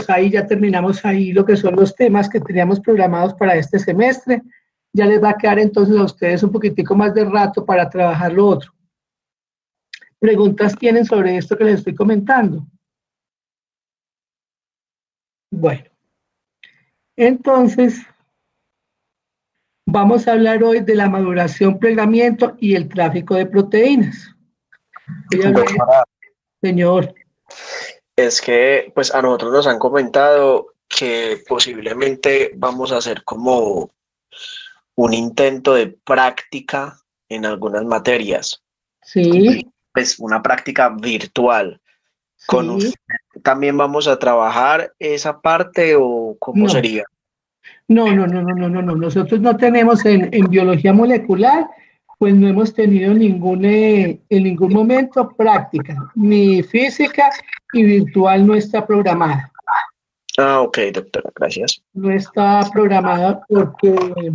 pues ahí ya terminamos ahí lo que son los temas que teníamos programados para este semestre. Ya les va a quedar entonces a ustedes un poquitico más de rato para trabajar lo otro. ¿Preguntas tienen sobre esto que les estoy comentando? Bueno, entonces vamos a hablar hoy de la maduración, plegamiento y el tráfico de proteínas. Señor. Es que pues a nosotros nos han comentado que posiblemente vamos a hacer como un intento de práctica en algunas materias. Sí. Pues una práctica virtual. Sí. ¿Con usted también vamos a trabajar esa parte o cómo sería? No. Nosotros no tenemos en biología molecular, pues no hemos tenido en ningún momento práctica, ni física y virtual no está programada. Ah, ok, doctora, gracias. No está programada porque,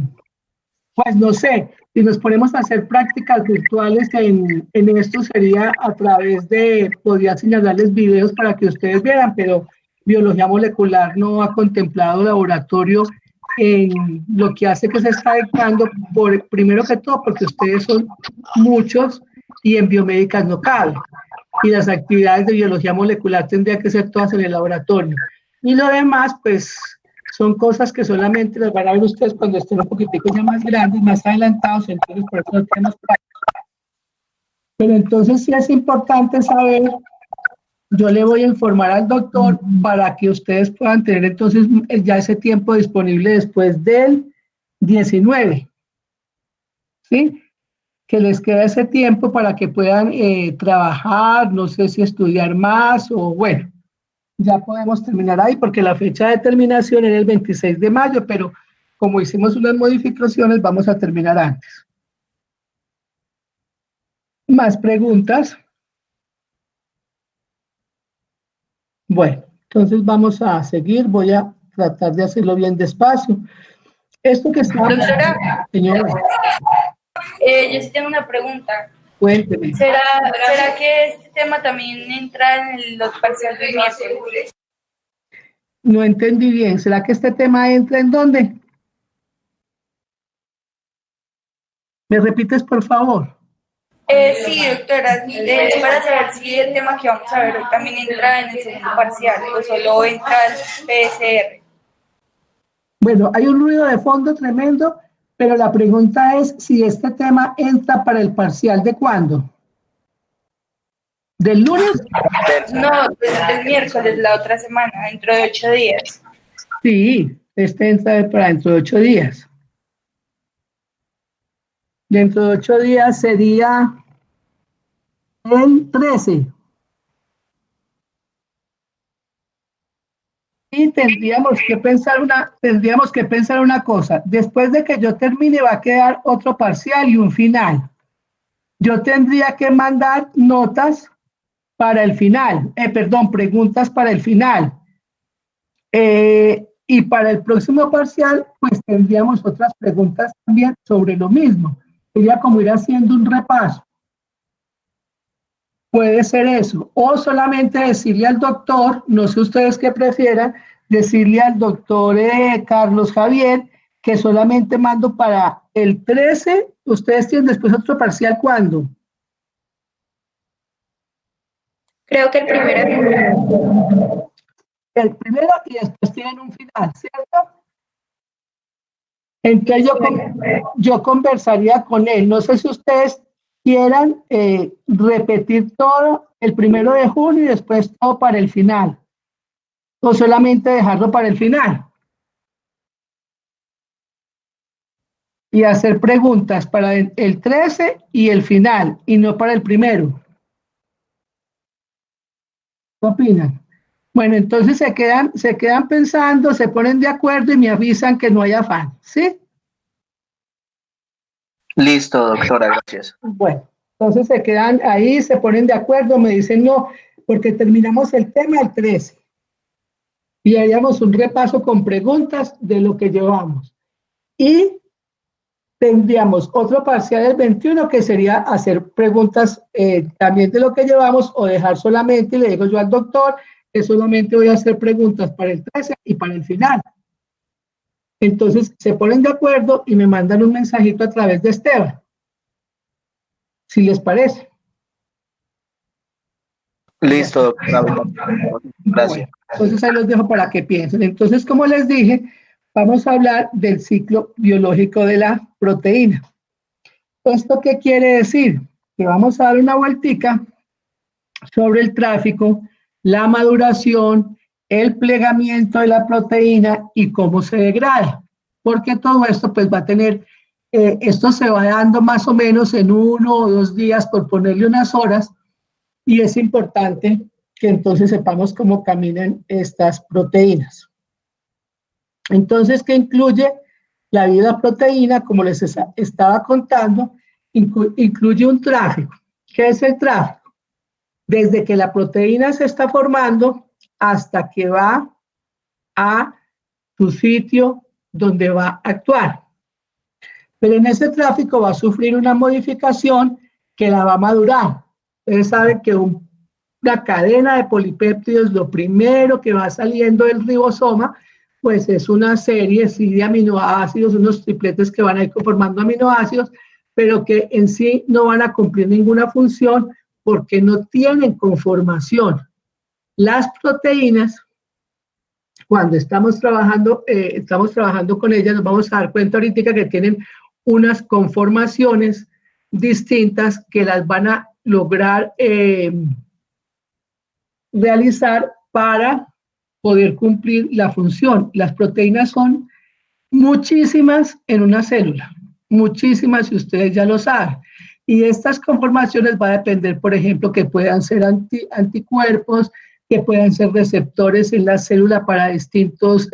pues no sé, si nos ponemos a hacer prácticas virtuales en esto sería a través de, podría señalarles videos para que ustedes vieran, pero biología molecular no ha contemplado laboratorio en lo que hace que se está dictando, primero que todo, porque ustedes son muchos y en biomédicas no cabe. Y las actividades de biología molecular tendrían que ser todas en el laboratorio. Y lo demás, pues, son cosas que solamente las van a ver ustedes cuando estén un poquitico ya más grandes, más adelantados, entonces por eso no tenemos práctica. Pero entonces sí es importante saber, yo le voy a informar al doctor para que ustedes puedan tener entonces ya ese tiempo disponible después del 19, ¿sí? Que les queda ese tiempo para que puedan trabajar, no sé si estudiar más o bueno, ya podemos terminar ahí porque la fecha de terminación era el 26 de mayo, pero como hicimos unas modificaciones vamos a terminar antes. ¿Más preguntas? Bueno, entonces vamos a seguir, voy a tratar de hacerlo bien despacio. Esto que está... Doctora, señora. Yo sí tengo una pregunta. Cuénteme. ¿Será que este tema también entra en los parciales del miércoles? No entendí bien. ¿Será que este tema entra en dónde? ¿Me repites, por favor? Sí, doctora. Es para saber si el tema que vamos a ver hoy también entra en el segundo parcial o solo entra el PCR. Bueno, hay un ruido de fondo tremendo, pero la pregunta es si este tema entra para el parcial ¿de cuándo? ¿Del lunes? No, del miércoles, la otra semana, dentro de 8 días. Sí, este entra para dentro de 8 días. Dentro de 8 días sería el 13. Y tendríamos que pensar una cosa. Después de que yo termine va a quedar otro parcial y un final. Yo tendría que mandar notas para el final, preguntas para el final. Y para el próximo parcial, pues tendríamos otras preguntas también sobre lo mismo. Sería como ir haciendo un repaso. Puede ser eso. O solamente decirle al doctor, no sé ustedes qué prefieran, decirle al doctor Carlos Javier que solamente mando para el 13. ¿Ustedes tienen después otro parcial cuándo? Creo que el primero. El primero y después tienen un final, ¿cierto? Entonces yo conversaría con él. No sé si ustedes quieran repetir todo el 1 de junio y después todo para el final. O solamente dejarlo para el final. Y hacer preguntas para el 13 y el final, y no para el primero. ¿Qué opinan? Bueno, entonces se quedan pensando, se ponen de acuerdo y me avisan que no hay afán, ¿sí? Listo, doctora, gracias. Bueno, entonces se quedan ahí, se ponen de acuerdo, me dicen no, porque terminamos el tema el 13. Y haríamos un repaso con preguntas de lo que llevamos. Y tendríamos otro parcial del 21 que sería hacer preguntas también de lo que llevamos o dejar solamente, y le digo yo al doctor, que solamente voy a hacer preguntas para el 13 y para el final. Entonces se ponen de acuerdo y me mandan un mensajito a través de Esteban, si les parece. Listo, doctora. Gracias. Bueno, entonces ahí los dejo para que piensen. Entonces, como les dije, vamos a hablar del ciclo biológico de la proteína. ¿Esto qué quiere decir? Que vamos a dar una vueltica sobre el tráfico, la maduración, el plegamiento de la proteína y cómo se degrada. Porque todo esto pues va a tener, esto se va dando más o menos en 1 o 2 días, por ponerle unas horas, y es importante que entonces sepamos cómo caminan estas proteínas. Entonces, ¿qué incluye la vida proteína? Como les estaba contando, incluye un tráfico. ¿Qué es el tráfico? Desde que la proteína se está formando hasta que va a su sitio donde va a actuar. Pero en ese tráfico va a sufrir una modificación que la va a madurar. Ustedes saben que una cadena de polipéptidos, lo primero que va saliendo del ribosoma, pues es una serie sí, de aminoácidos, unos tripletes que van a ir conformando aminoácidos, pero que en sí no van a cumplir ninguna función porque no tienen conformación. Las proteínas, cuando estamos trabajando con ellas, nos vamos a dar cuenta ahorita que tienen unas conformaciones distintas que las van a lograr realizar para poder cumplir la función. Las proteínas son muchísimas en una célula, muchísimas, y ustedes ya lo saben. Y estas conformaciones va a depender, por ejemplo, que puedan ser anticuerpos, que puedan ser receptores en la célula para distintas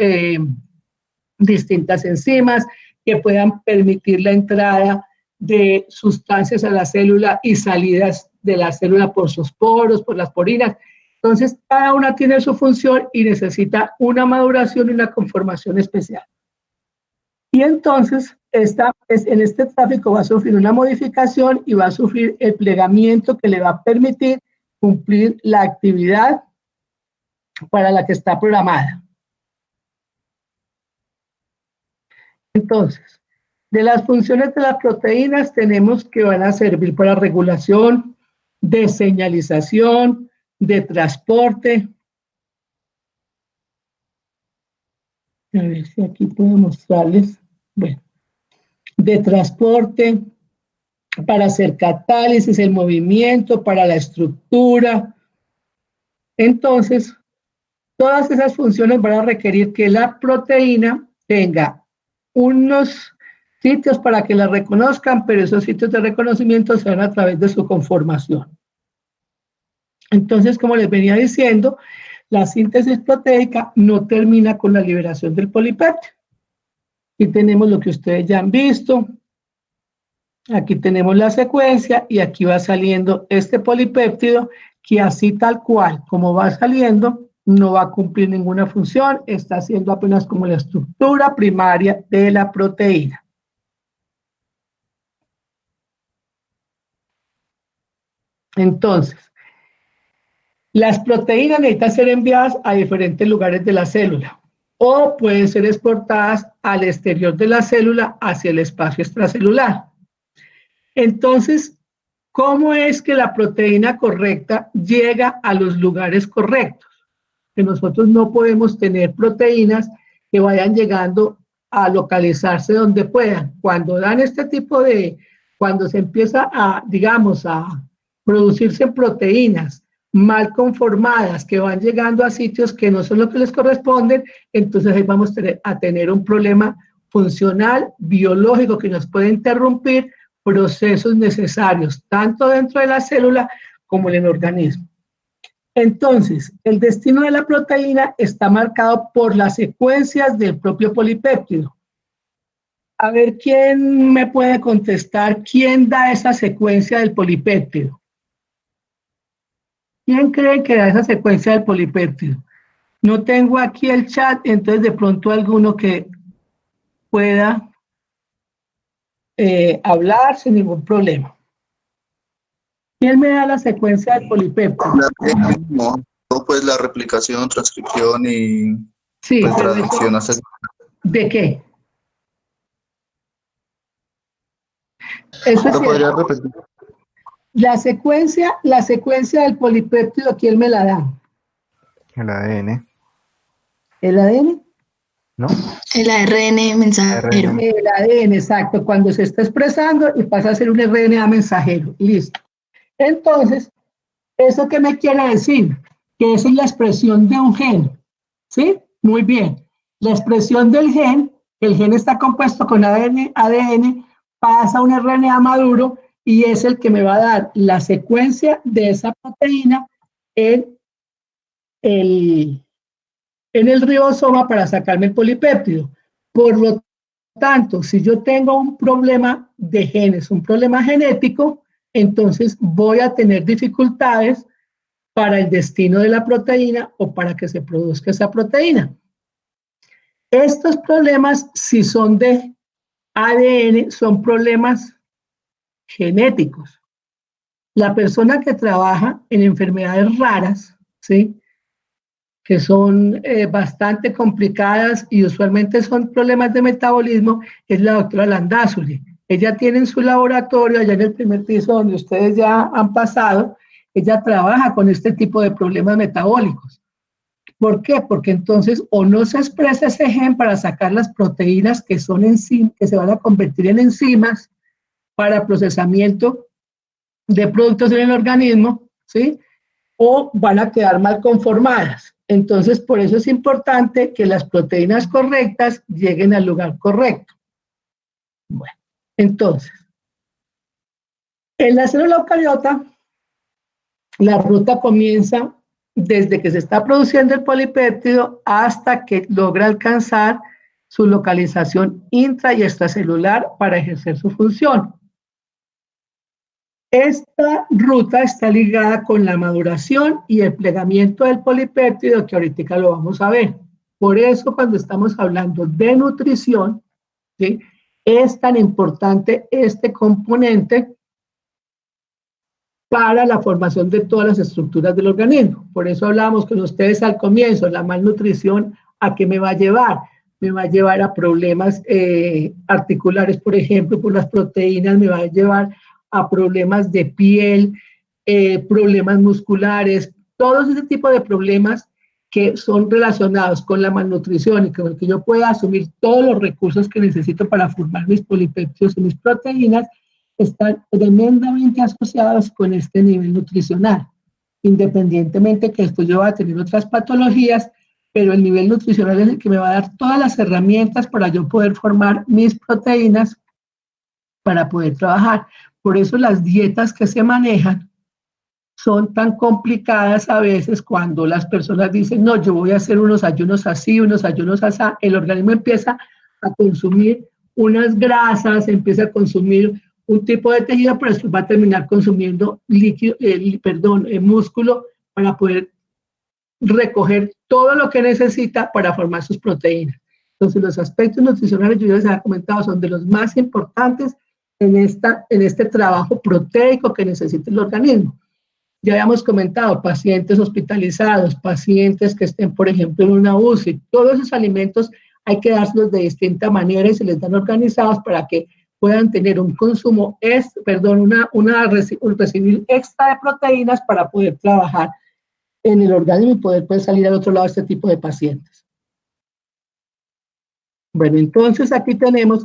enzimas, que puedan permitir la entrada de sustancias a la célula y salidas de la célula por sus poros, por las porinas. Entonces, cada una tiene su función y necesita una maduración y una conformación especial. Y entonces, en este tráfico va a sufrir una modificación y va a sufrir el plegamiento que le va a permitir cumplir la actividad para la que está programada. Entonces, de las funciones de las proteínas tenemos que van a servir para regulación, de señalización, de transporte. A ver si aquí puedo mostrarles. Bueno, de transporte, para hacer catálisis, el movimiento, para la estructura. Entonces, todas esas funciones van a requerir que la proteína tenga unos sitios para que la reconozcan, pero esos sitios de reconocimiento se dan a través de su conformación. Entonces, como les venía diciendo, la síntesis proteica no termina con la liberación del polipéptido. Aquí tenemos lo que ustedes ya han visto. Aquí tenemos la secuencia y aquí va saliendo este polipéptido que así tal cual como va saliendo no va a cumplir ninguna función, está siendo apenas como la estructura primaria de la proteína. Entonces, las proteínas necesitan ser enviadas a diferentes lugares de la célula o pueden ser exportadas al exterior de la célula hacia el espacio extracelular. Entonces, ¿cómo es que la proteína correcta llega a los lugares correctos? Que nosotros no podemos tener proteínas que vayan llegando a localizarse donde puedan. Cuando dan este tipo cuando se empieza a, digamos, a producirse proteínas mal conformadas que van llegando a sitios que no son lo que les corresponden, entonces ahí vamos a tener un problema funcional, biológico, que nos puede interrumpir procesos necesarios, tanto dentro de la célula como en el organismo. Entonces, el destino de la proteína está marcado por las secuencias del propio polipéptido. A ver, ¿quién me puede contestar? ¿Quién da esa secuencia del polipéptido? ¿Quién cree que da esa secuencia del polipéptido? No tengo aquí el chat, entonces de pronto alguno que pueda hablar sin ningún problema. ¿Quién me da la secuencia del polipéptido? pues la replicación, transcripción y Sí, pues, pero traducción. ¿de qué? Eso es ¿Lo podría cierto. repetir? La secuencia del polipéptido, ¿quién me la da? El ADN, ¿El ADN? ¿no? El ARN mensajero. ARN. El ADN, exacto, cuando se está expresando y pasa a ser un RNA mensajero. Listo. Entonces, ¿eso qué me quiere decir? Que esa es la expresión de un gen. ¿Sí? Muy bien. La expresión del gen, el gen está compuesto con ADN, pasa a un RNA maduro y es el que me va a dar la secuencia de esa proteína en el ribosoma para sacarme el polipéptido. Por lo tanto, si yo tengo un problema de genes, un problema genético, entonces voy a tener dificultades para el destino de la proteína o para que se produzca esa proteína. Estos problemas, si son de ADN, son problemas genéticos. La persona que trabaja en enfermedades raras, ¿sí?, que son bastante complicadas y usualmente son problemas de metabolismo, es la doctora Landázuri. Ella tiene en su laboratorio, allá en el primer piso donde ustedes ya han pasado, ella trabaja con este tipo de problemas metabólicos. ¿Por qué? Porque entonces o no se expresa ese gen para sacar las proteínas que son que se van a convertir en enzimas para procesamiento de productos en el organismo, ¿sí?, o van a quedar mal conformadas. Entonces, por eso es importante que las proteínas correctas lleguen al lugar correcto. Bueno, entonces, en la célula eucariota, la ruta comienza desde que se está produciendo el polipéptido hasta que logra alcanzar su localización intra y extracelular para ejercer su función. Esta ruta está ligada con la maduración y el plegamiento del polipéptido, que ahorita lo vamos a ver. Por eso, cuando estamos hablando de nutrición, ¿sí?, es tan importante este componente para la formación de todas las estructuras del organismo. Por eso hablábamos con ustedes al comienzo, la malnutrición, ¿a qué me va a llevar? Me va a llevar a problemas articulares, por ejemplo, por las proteínas, me va a llevar a problemas de piel, problemas musculares, todos ese tipo de problemas que son relacionados con la malnutrición y con el que yo pueda asumir todos los recursos que necesito para formar mis polipéptidos y mis proteínas, están tremendamente asociados con este nivel nutricional, independientemente que esto yo va a tener otras patologías, pero el nivel nutricional es el que me va a dar todas las herramientas para yo poder formar mis proteínas para poder trabajar. Por eso las dietas que se manejan son tan complicadas a veces cuando las personas dicen, no, yo voy a hacer unos ayunos así, unos ayunos así, el organismo empieza a consumir unas grasas, empieza a consumir un tipo de tejido, pero después va a terminar consumiendo músculo para poder recoger todo lo que necesita para formar sus proteínas. Entonces, los aspectos nutricionales, yo ya les había comentado, son de los más importantes en este trabajo proteico que necesita el organismo. Ya habíamos comentado, pacientes hospitalizados, pacientes que estén, por ejemplo, en una UCI, todos esos alimentos hay que dárselos de distinta manera y se les dan organizados para que puedan tener un consumo, un recibir extra de proteínas para poder trabajar en el organismo y poder salir al otro lado de este tipo de pacientes. Bueno, entonces aquí tenemos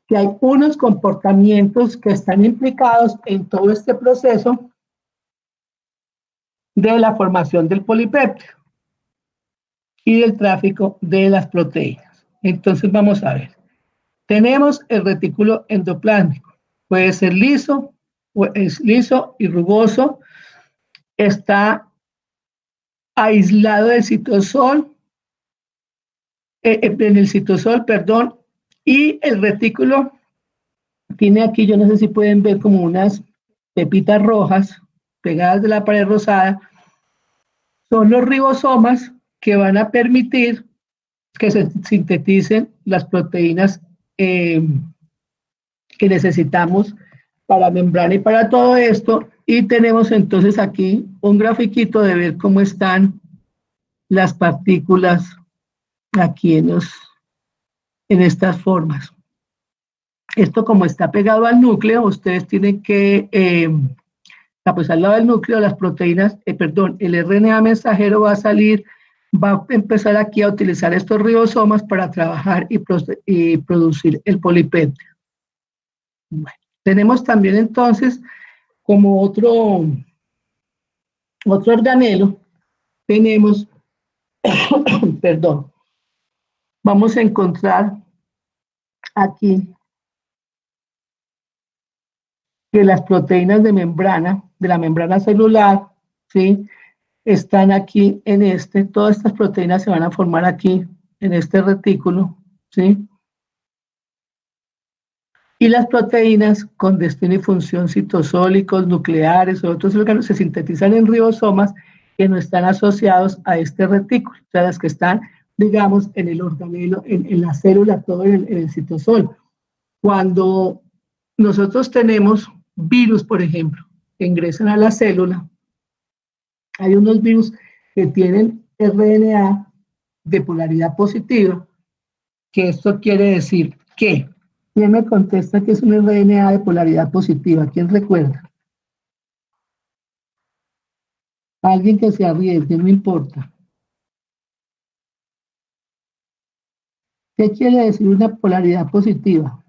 que hay unos comportamientos que están implicados en todo este proceso de la formación del polipéptido y del tráfico de las proteínas. Entonces vamos a ver. Tenemos el retículo endoplásmico. Puede ser liso, es liso y rugoso. Está aislado del citosol, en el citosol, perdón, y el retículo tiene aquí, yo no sé si pueden ver como unas pepitas rojas pegadas de la pared rosada, son los ribosomas que van a permitir que se sinteticen las proteínas que necesitamos para membrana y para todo esto, y tenemos entonces aquí un grafiquito de ver cómo están las partículas aquí en estas formas. Esto, como está pegado al núcleo, ustedes tienen que, pues al lado del núcleo, las proteínas, el RNA mensajero va a empezar aquí a utilizar estos ribosomas para trabajar y producir el polipéptido. Bueno, tenemos también entonces como otro organelo, tenemos, perdón, vamos a encontrar aquí que las proteínas de la membrana celular, ¿sí?, están aquí en todas estas proteínas se van a formar aquí en este retículo, ¿sí? Y las proteínas con destino y función citosólicos, nucleares o otros órganos se sintetizan en ribosomas que no están asociados a este retículo, o sea, las que están, digamos, en el organelo, en la célula, todo en el citosol. Cuando nosotros tenemos virus, por ejemplo, que ingresan a la célula, hay unos virus que tienen RNA de polaridad positiva, que esto quiere decir que, ¿quién me contesta que es un RNA de polaridad positiva? ¿Quién recuerda? Alguien que se arriesgue, no importa. ¿Qué quiere decir una polaridad positiva?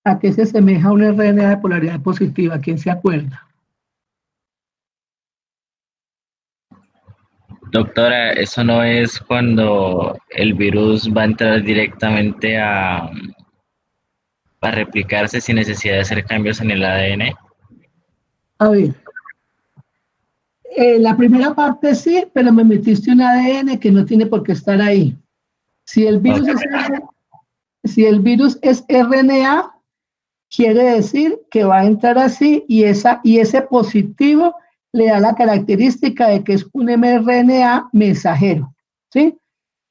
¿A qué se asemeja un RNA de polaridad positiva? ¿Quién se acuerda? Doctora, eso no es cuando el virus va a entrar directamente a replicarse sin necesidad de hacer cambios en el ADN. A ver, la primera parte sí, pero me metiste un ADN que no tiene por qué estar ahí. Si el virus, es RNA, quiere decir que va a entrar así y ese positivo le da la característica de que es un mRNA mensajero, ¿sí?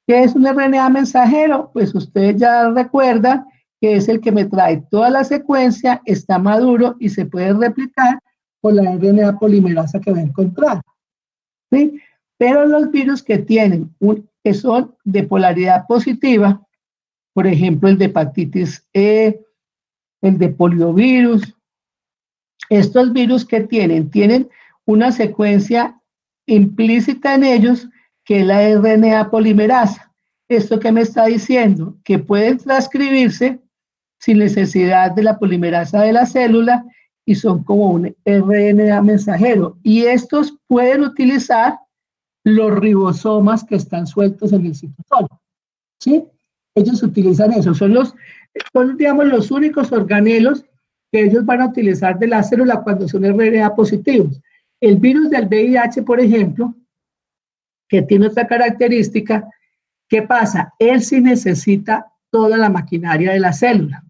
¿Qué es un RNA mensajero? Pues ustedes ya recuerdan que es el que me trae toda la secuencia, está maduro y se puede replicar por la RNA polimerasa que va a encontrar, ¿sí? Pero los virus que que son de polaridad positiva, por ejemplo, el de hepatitis E, el de poliovirus, estos virus que tienen una secuencia implícita en ellos que es la RNA polimerasa. ¿Esto qué me está diciendo? Que pueden transcribirse sin necesidad de la polimerasa de la célula y son como un RNA mensajero. Y estos pueden utilizar los ribosomas que están sueltos en el citosol, ¿sí? Ellos utilizan eso, son digamos, los únicos organelos que ellos van a utilizar de la célula cuando son RNA positivos. El virus del VIH, por ejemplo, que tiene otra característica, ¿qué pasa? Él sí necesita toda la maquinaria de la célula.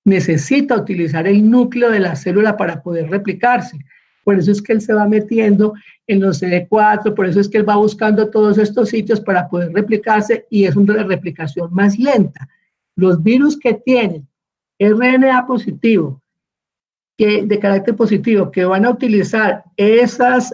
Necesita utilizar el núcleo de la célula para poder replicarse. Por eso es que él se va metiendo en los CD4, por eso es que él va buscando todos estos sitios para poder replicarse y es una replicación más lenta. Los virus que tienen RNA positivo, de carácter positivo, que van a utilizar esas,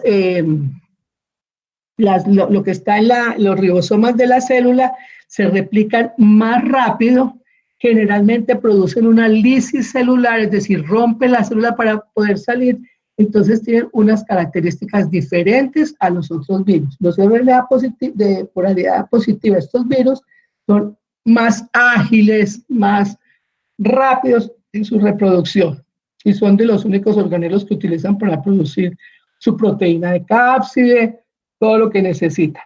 lo que está en los ribosomas de la célula, se replican más rápido, generalmente producen una lisis celular, es decir, rompen la célula para poder salir, entonces tienen unas características diferentes a los otros virus. Los RNA de polaridad positiva, estos virus, son más ágiles, más rápidos en su reproducción y son de los únicos organelos que utilizan para producir su proteína de cápside, todo lo que necesitan.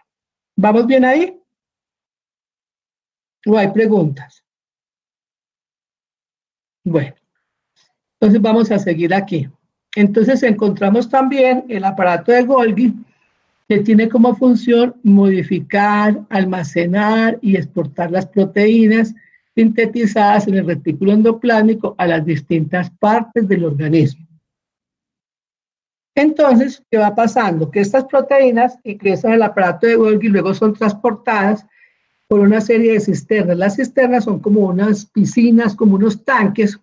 ¿Vamos bien ahí? ¿O hay preguntas? Bueno, entonces vamos a seguir aquí. Entonces encontramos también el aparato de Golgi, que tiene como función modificar, almacenar y exportar las proteínas sintetizadas en el retículo endoplásmico a las distintas partes del organismo. Entonces, ¿qué va pasando? Que estas proteínas ingresan al aparato de Golgi y luego son transportadas por una serie de cisternas. Las cisternas son como unas piscinas, como unos tanques,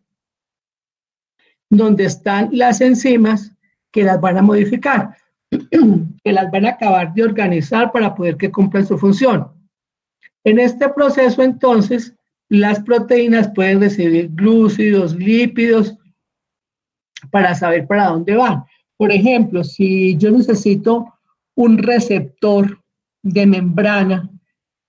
donde están las enzimas que las van a modificar, que las van a acabar de organizar para poder que cumplan su función. En este proceso, entonces, las proteínas pueden recibir glúcidos, lípidos, para saber para dónde van. Por ejemplo, si yo necesito un receptor de membrana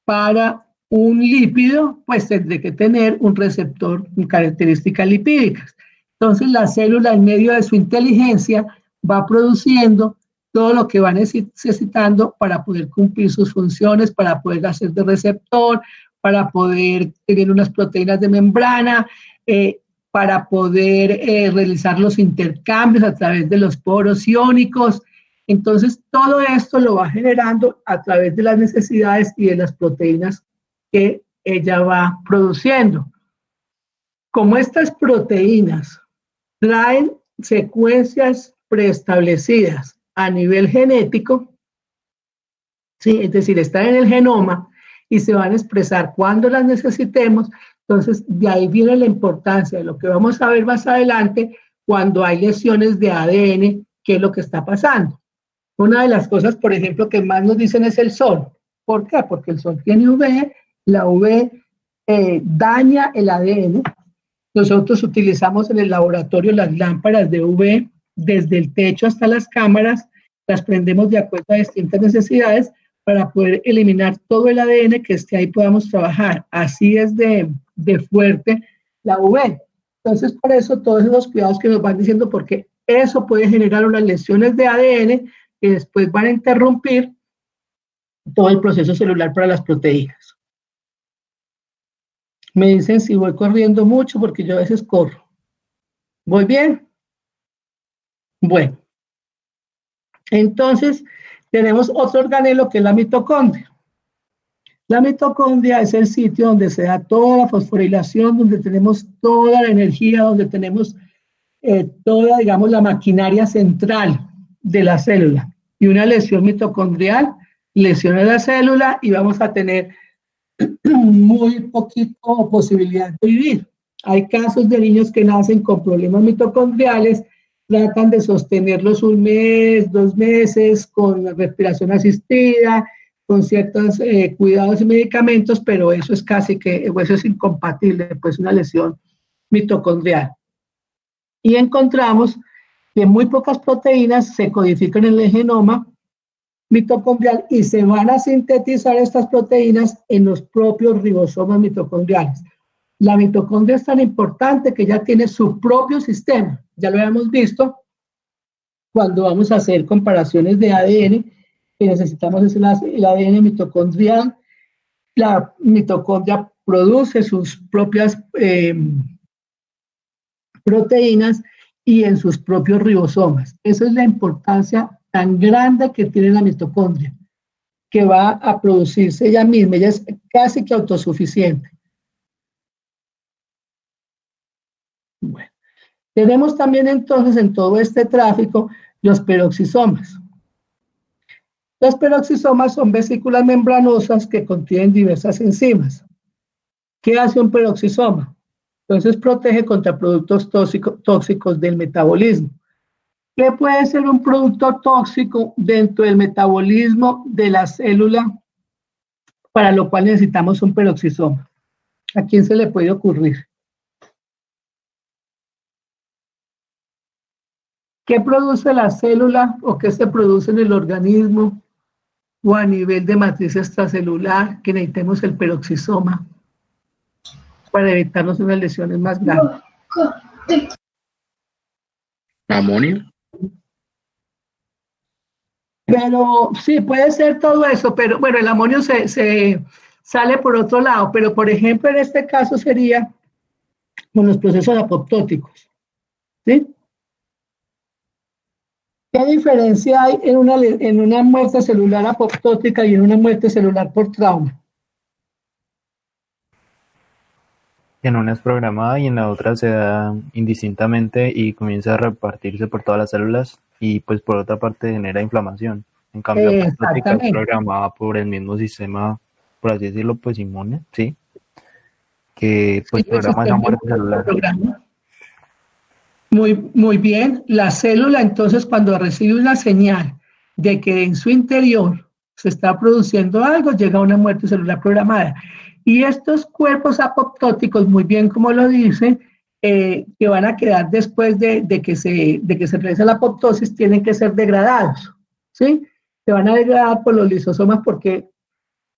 para un lípido, pues tendré que tener un receptor con características lipídicas. Entonces, la célula, en medio de su inteligencia, va produciendo todo lo que va necesitando para poder cumplir sus funciones, para poder hacer de receptor, para poder tener unas proteínas de membrana, para poder realizar los intercambios a través de los poros iónicos. Entonces, todo esto lo va generando a través de las necesidades y de las proteínas que ella va produciendo. Como estas proteínas traen secuencias preestablecidas a nivel genético, ¿sí? Es decir, están en el genoma y se van a expresar cuando las necesitemos. Entonces, de ahí viene la importancia de lo que vamos a ver más adelante cuando hay lesiones de ADN, qué es lo que está pasando. Una de las cosas, por ejemplo, que más nos dicen es el sol. ¿Por qué? Porque el sol tiene UV, la UV daña el ADN. Nosotros utilizamos en el laboratorio las lámparas de UV desde el techo hasta las cámaras, las prendemos de acuerdo a distintas necesidades para poder eliminar todo el ADN que esté ahí, podamos trabajar. Así es de fuerte la UV. Entonces, por eso todos esos cuidados que nos van diciendo, porque eso puede generar unas lesiones de ADN que después van a interrumpir todo el proceso celular para las proteínas. Me dicen si voy corriendo mucho, porque yo a veces corro. ¿Voy bien? Bueno. Entonces, tenemos otro organelo que es la mitocondria. La mitocondria es el sitio donde se da toda la fosforilación, donde tenemos toda la energía, donde tenemos toda, digamos, la maquinaria central de la célula. Y una lesión mitocondrial lesiona la célula y vamos a tener muy poquito posibilidad de vivir. Hay casos de niños que nacen con problemas mitocondriales, tratan de sostenerlos un mes, 2 meses, con respiración asistida, con ciertos cuidados y medicamentos, pero eso es casi que, eso es incompatible, pues una lesión mitocondrial. Y encontramos que muy pocas proteínas se codifican en el genoma mitocondrial y se van a sintetizar estas proteínas en los propios ribosomas mitocondriales. La mitocondria es tan importante que ya tiene su propio sistema. Ya lo habíamos visto cuando vamos a hacer comparaciones de ADN, que necesitamos es el ADN mitocondrial. La mitocondria produce sus propias proteínas y en sus propios ribosomas. Esa es la importancia tan grande que tiene la mitocondria, que va a producirse ella misma. Ella es casi que autosuficiente. Bueno, tenemos también entonces en todo este tráfico los peroxisomas. Los peroxisomas son vesículas membranosas que contienen diversas enzimas. ¿Qué hace un peroxisoma? Entonces protege contra productos tóxicos del metabolismo. ¿Qué puede ser un producto tóxico dentro del metabolismo de la célula, para lo cual necesitamos un peroxisoma? ¿A quién se le puede ocurrir? ¿Qué produce la célula o qué se produce en el organismo o a nivel de matriz extracelular que necesitemos el peroxisoma para evitarnos unas lesiones más graves? ¿Amonio? Pero sí, puede ser todo eso, pero bueno, el amonio se sale por otro lado, pero por ejemplo en este caso sería con los procesos apoptóticos, ¿sí? ¿Qué diferencia hay en una muerte celular apoptótica y en una muerte celular por trauma? En una es programada y en la otra se da indistintamente y comienza a repartirse por todas las células y pues por otra parte genera inflamación. En cambio, la apoptótica es programada por el mismo sistema, por así decirlo, pues inmune, ¿sí? Que pues sí, programa esa muerte celular. Muy bien. La célula, entonces, cuando recibe una señal de que en su interior se está produciendo algo, llega a una muerte celular programada. Y estos cuerpos apoptóticos, muy bien como lo dicen, que van a quedar después de que se realiza la apoptosis, tienen que ser degradados, ¿sí? Se van a degradar por los lisosomas porque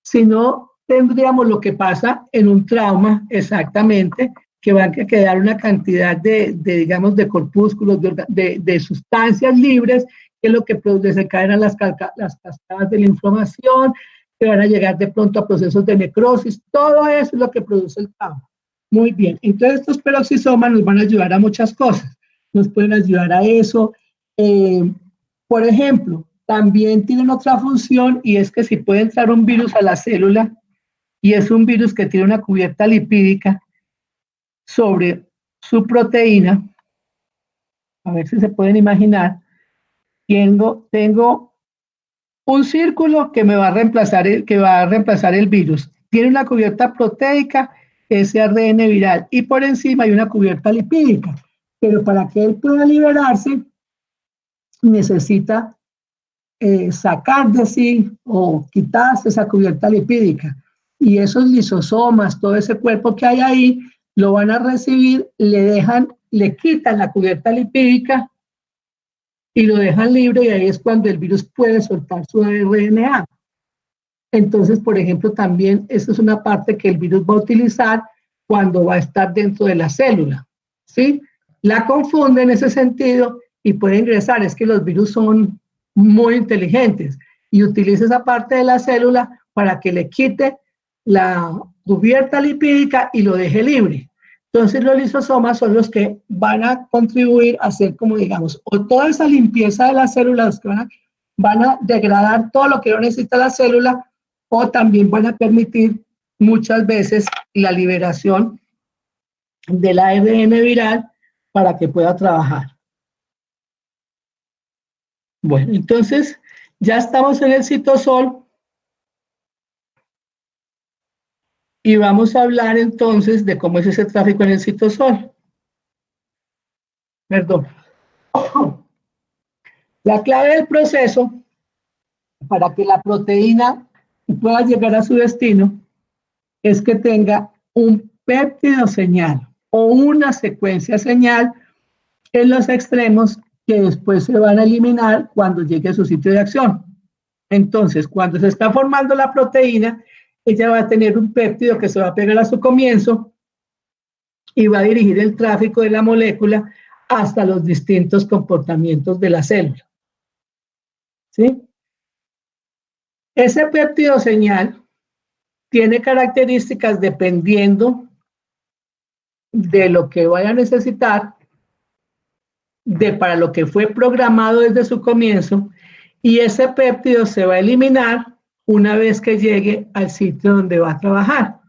si no tendríamos lo que pasa en un trauma exactamente, que van a quedar una cantidad digamos, de corpúsculos, de sustancias libres, que es lo que desencadenan las cascadas de la inflamación, que van a llegar de pronto a procesos de necrosis, todo eso es lo que produce el trauma. Muy bien, entonces estos peroxisomas nos van a ayudar a muchas cosas, nos pueden ayudar a eso. Por ejemplo, también tienen otra función y es que si puede entrar un virus a la célula y es un virus que tiene una cubierta lipídica sobre su proteína, a ver si se pueden imaginar, tengo un círculo que me va a reemplazar el virus. Tiene una cubierta proteica, ese ARN viral, y por encima hay una cubierta lipídica. Pero para que él pueda liberarse, necesita sacar de sí o quitarse esa cubierta lipídica. Y esos lisosomas, todo ese cuerpo que hay ahí, lo van a recibir, le quitan la cubierta lipídica y lo dejan libre y ahí es cuando el virus puede soltar su RNA. Entonces, por ejemplo, también esta es una parte que el virus va a utilizar cuando va a estar dentro de la célula, ¿sí? La confunde en ese sentido y puede ingresar. Es que los virus son muy inteligentes y utiliza esa parte de la célula para que le quite la cubierta lipídica y lo deje libre. Entonces los lisosomas son los que van a contribuir a hacer, como digamos, o toda esa limpieza de las células que van a degradar todo lo que no necesita la célula, o también van a permitir muchas veces la liberación del ARN viral para que pueda trabajar. Bueno, entonces ya estamos en el citosol y vamos a hablar entonces de cómo es ese tráfico en el citosol. Perdón. La clave del proceso para que la proteína pueda llegar a su destino es que tenga un péptido señal o una secuencia señal en los extremos que después se van a eliminar cuando llegue a su sitio de acción. Entonces, cuando se está formando la proteína, ella va a tener un péptido que se va a pegar a su comienzo y va a dirigir el tráfico de la molécula hasta los distintos comportamientos de la célula. ¿Sí? Ese péptido señal tiene características dependiendo de lo que vaya a necesitar, para lo que fue programado desde su comienzo, y ese péptido se va a eliminar una vez que llegue al sitio donde va a trabajar.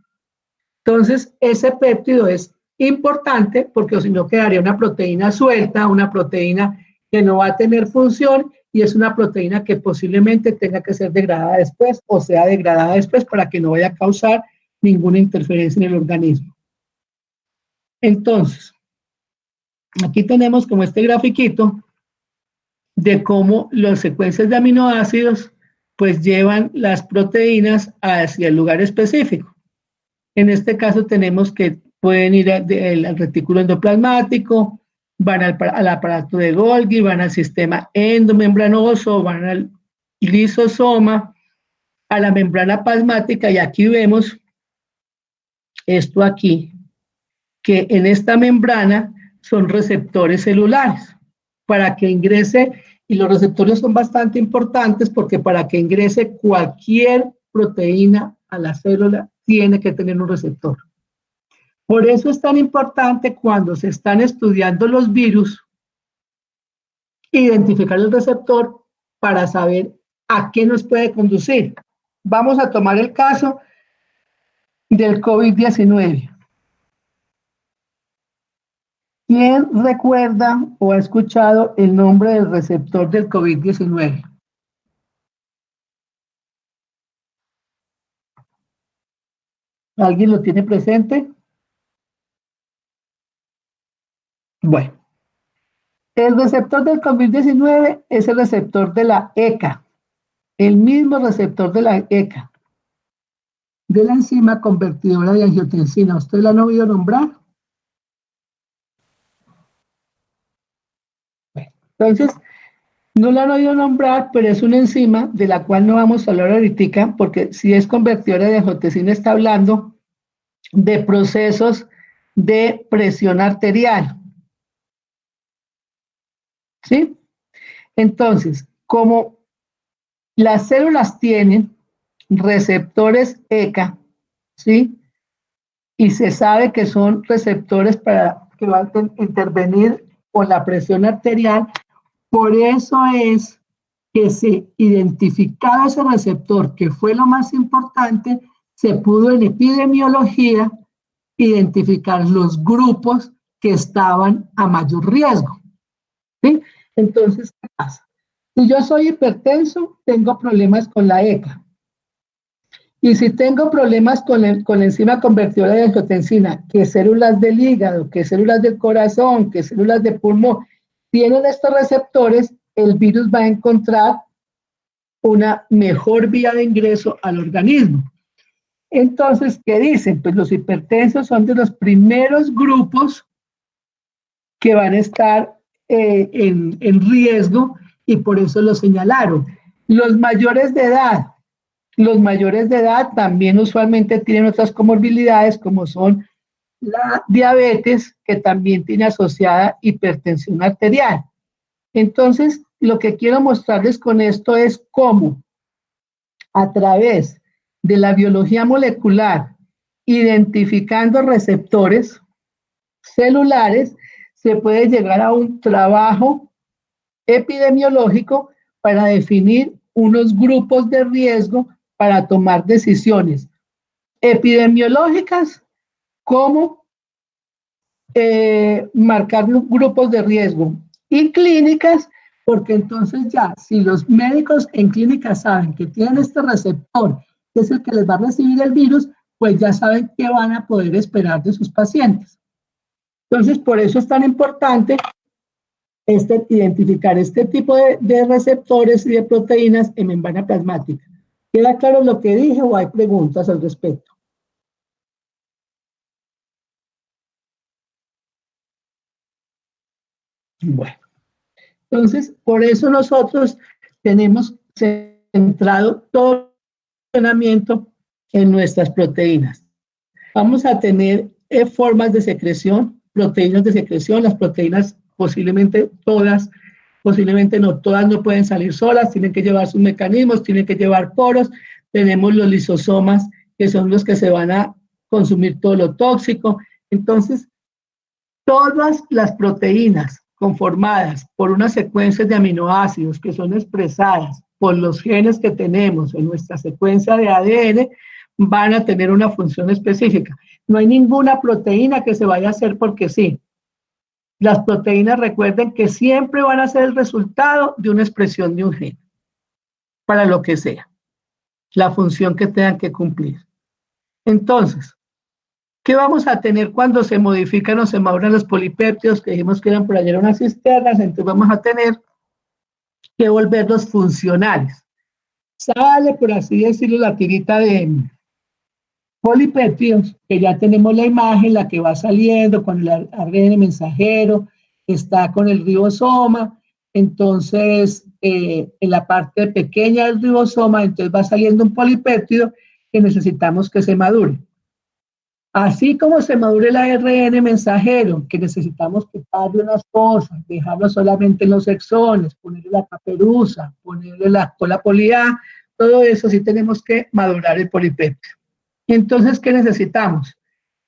Entonces, ese péptido es importante porque si no quedaría una proteína suelta, una proteína que no va a tener función y es una proteína que posiblemente tenga que ser degradada después o sea degradada después para que no vaya a causar ninguna interferencia en el organismo. Entonces, aquí tenemos como este grafiquito de cómo las secuencias de aminoácidos pues llevan las proteínas hacia el lugar específico. En este caso tenemos que pueden ir al retículo endoplasmático, van al aparato de Golgi, van al sistema endomembranoso, van al lisosoma, a la membrana plasmática, y aquí vemos esto aquí, que en esta membrana son receptores celulares para que ingrese, y los receptores son bastante importantes porque para que ingrese cualquier proteína a la célula tiene que tener un receptor. Por eso es tan importante cuando se están estudiando los virus, identificar el receptor para saber a qué nos puede conducir. Vamos a tomar el caso del COVID-19. ¿Quién recuerda o ha escuchado el nombre del receptor del COVID-19? ¿Alguien lo tiene presente? Bueno, El receptor del COVID-19 es el receptor de la ECA, el mismo receptor de la ECA, de la enzima convertidora de angiotensina. ¿Usted la han oído nombrar? Bueno, entonces, no la han oído nombrar, pero es una enzima de la cual no vamos a hablar ahorita, porque si es convertidora de angiotensina está hablando de procesos de presión arterial. ¿Sí? Entonces, como las células tienen receptores ECA, ¿sí? Y se sabe que son receptores para que van a intervenir con la presión arterial, por eso es que se identificaba ese receptor, que fue lo más importante, se pudo en epidemiología identificar los grupos que estaban a mayor riesgo. ¿Sí? Entonces, ¿qué pasa? Si yo soy hipertenso, tengo problemas con la ECA. Y si tengo problemas con la enzima convertidora de angiotensina, que células del hígado, que células del corazón, que células de pulmón, tienen estos receptores, el virus va a encontrar una mejor vía de ingreso al organismo. Entonces, ¿qué dicen? Pues los hipertensos son de los primeros grupos que van a estar en riesgo y por eso lo señalaron. Los mayores de edad también usualmente tienen otras comorbilidades como son la diabetes, que también tiene asociada hipertensión arterial. Entonces, lo que quiero mostrarles con esto es cómo a través de la biología molecular, identificando receptores celulares, se puede llegar a un trabajo epidemiológico para definir unos grupos de riesgo para tomar decisiones epidemiológicas, como marcar grupos de riesgo, y clínicas, porque entonces ya, si los médicos en clínica saben que tienen este receptor, que es el que les va a recibir el virus, pues ya saben qué van a poder esperar de sus pacientes. Entonces, por eso es tan importante identificar este tipo de receptores y de proteínas en membrana plasmática. ¿Queda claro lo que dije o hay preguntas al respecto? Bueno, entonces, por eso nosotros tenemos centrado todo el funcionamiento en nuestras proteínas. Vamos a tener formas de secreción, proteínas de secreción. Las proteínas posiblemente todas, posiblemente no todas, no pueden salir solas, tienen que llevar sus mecanismos, tienen que llevar poros. Tenemos los lisosomas, que son los que se van a consumir todo lo tóxico. Entonces, todas las proteínas conformadas por unas secuencias de aminoácidos que son expresadas por los genes que tenemos en nuestra secuencia de ADN, van a tener una función específica. No hay ninguna proteína que se vaya a hacer porque sí. Las proteínas, recuerden que siempre van a ser el resultado de una expresión de un gen, para lo que sea, la función que tengan que cumplir. Entonces, ¿qué vamos a tener cuando se modifican o se maduran los polipéptidos? Que dijimos que eran por allá unas cisternas, entonces vamos a tener que volverlos funcionales. Sale, por así decirlo, la tirita de polipéptidos, que ya tenemos la imagen, la que va saliendo con el ARN mensajero, está con el ribosoma. Entonces, en la parte pequeña del ribosoma, entonces va saliendo un polipéptido que necesitamos que se madure. Así como se madure el ARN mensajero, que necesitamos quitarle unas cosas, dejarlo solamente en los exones, ponerle la caperuza, ponerle la cola polida, todo eso sí tenemos que madurar el polipéptido. Entonces, ¿qué necesitamos?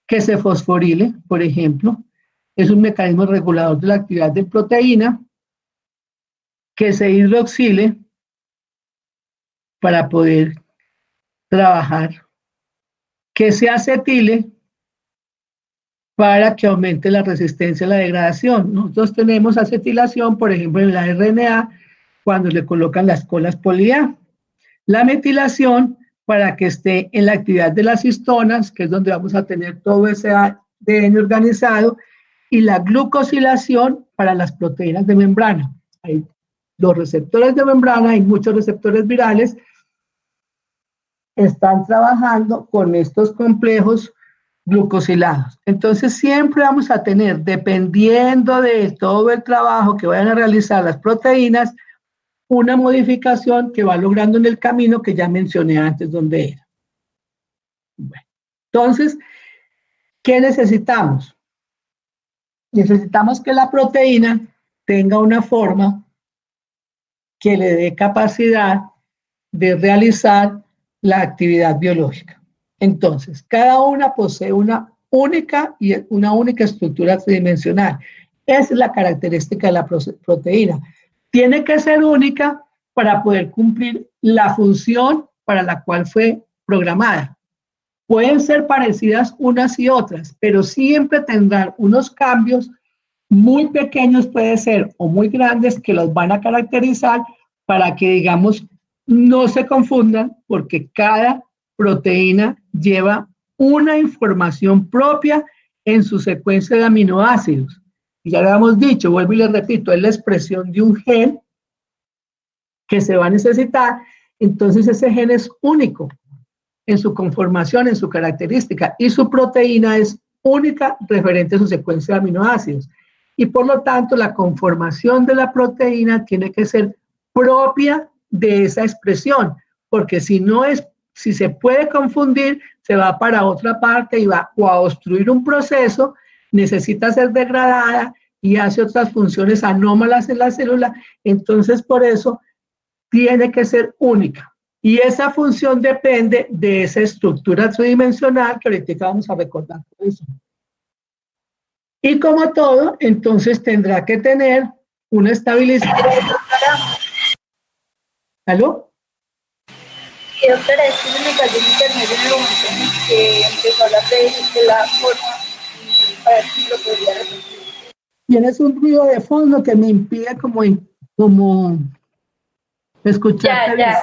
Que se fosforile, por ejemplo, es un mecanismo regulador de la actividad de proteína, que se hidroxile para poder trabajar, que se acetile para que aumente la resistencia a la degradación. Nosotros tenemos acetilación, por ejemplo, en la RNA, cuando le colocan las colas poli-A. La metilación, para que esté en la actividad de las histonas, que es donde vamos a tener todo ese ADN organizado, y la glucosilación para las proteínas de membrana. Hay los receptores de membrana, hay muchos receptores virales, están trabajando con estos complejos glucosilados. Entonces siempre vamos a tener, dependiendo de todo el trabajo que vayan a realizar las proteínas, una modificación que va logrando en el camino que ya mencioné antes dónde era. Bueno, entonces, ¿qué necesitamos? Necesitamos que la proteína tenga una forma que le dé capacidad de realizar la actividad biológica. Entonces, cada una posee una única estructura tridimensional. Esa es la característica de la proteína. Tiene que ser única para poder cumplir la función para la cual fue programada. Pueden ser parecidas unas y otras, pero siempre tendrán unos cambios muy pequeños, puede ser, o muy grandes, que los van a caracterizar para que, digamos, no se confundan, porque cada proteína lleva una información propia en su secuencia de aminoácidos. Y ya lo hemos dicho, vuelvo y les repito, es la expresión de un gen que se va a necesitar, entonces ese gen es único en su conformación, en su característica, y su proteína es única referente a su secuencia de aminoácidos. Y por lo tanto, la conformación de la proteína tiene que ser propia de esa expresión, porque si se puede confundir, se va para otra parte y va o a obstruir un proceso, necesita ser degradada y hace otras funciones anómalas en la célula, entonces por eso tiene que ser única. Y esa función depende de esa estructura tridimensional que ahorita vamos a recordar por eso. Y como todo, entonces tendrá que tener una estabilización. ¿Aló? Y doctora, es que se me cayó en internet en el momento en el que empezó a hablar de la forma, y para ver si lo podría repetir. Tienes un ruido de fondo que me impide como escucharte. Ya.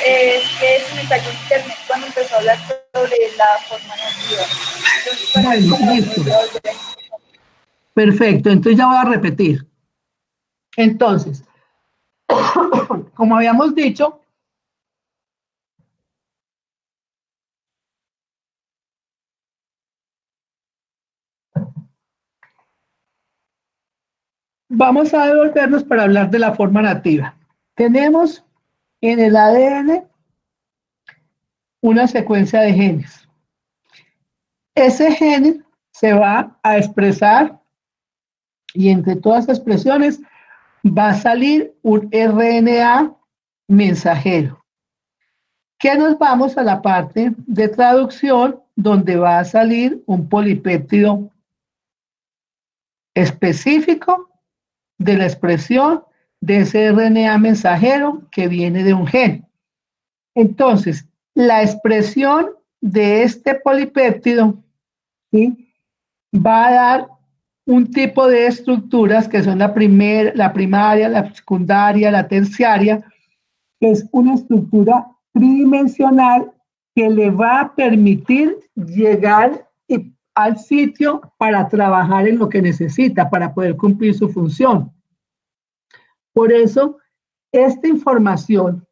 Es que se me cayó en internet cuando empezó a hablar sobre la forma nativa. Entonces, bueno, listo. Perfecto, entonces ya voy a repetir. Entonces, como habíamos dicho, vamos a devolvernos para hablar de la forma nativa. Tenemos en el ADN una secuencia de genes. Ese gen se va a expresar y entre todas las expresiones va a salir un RNA mensajero. Que nos vamos a la parte de traducción donde va a salir un polipéptido específico de la expresión de ese RNA mensajero que viene de un gen. Entonces, la expresión de este polipéptido, ¿sí?, va a dar un tipo de estructuras que son la primaria, la secundaria, la terciaria, que es una estructura tridimensional que le va a permitir llegar al sitio para trabajar en lo que necesita, para poder cumplir su función. Por eso, esta información,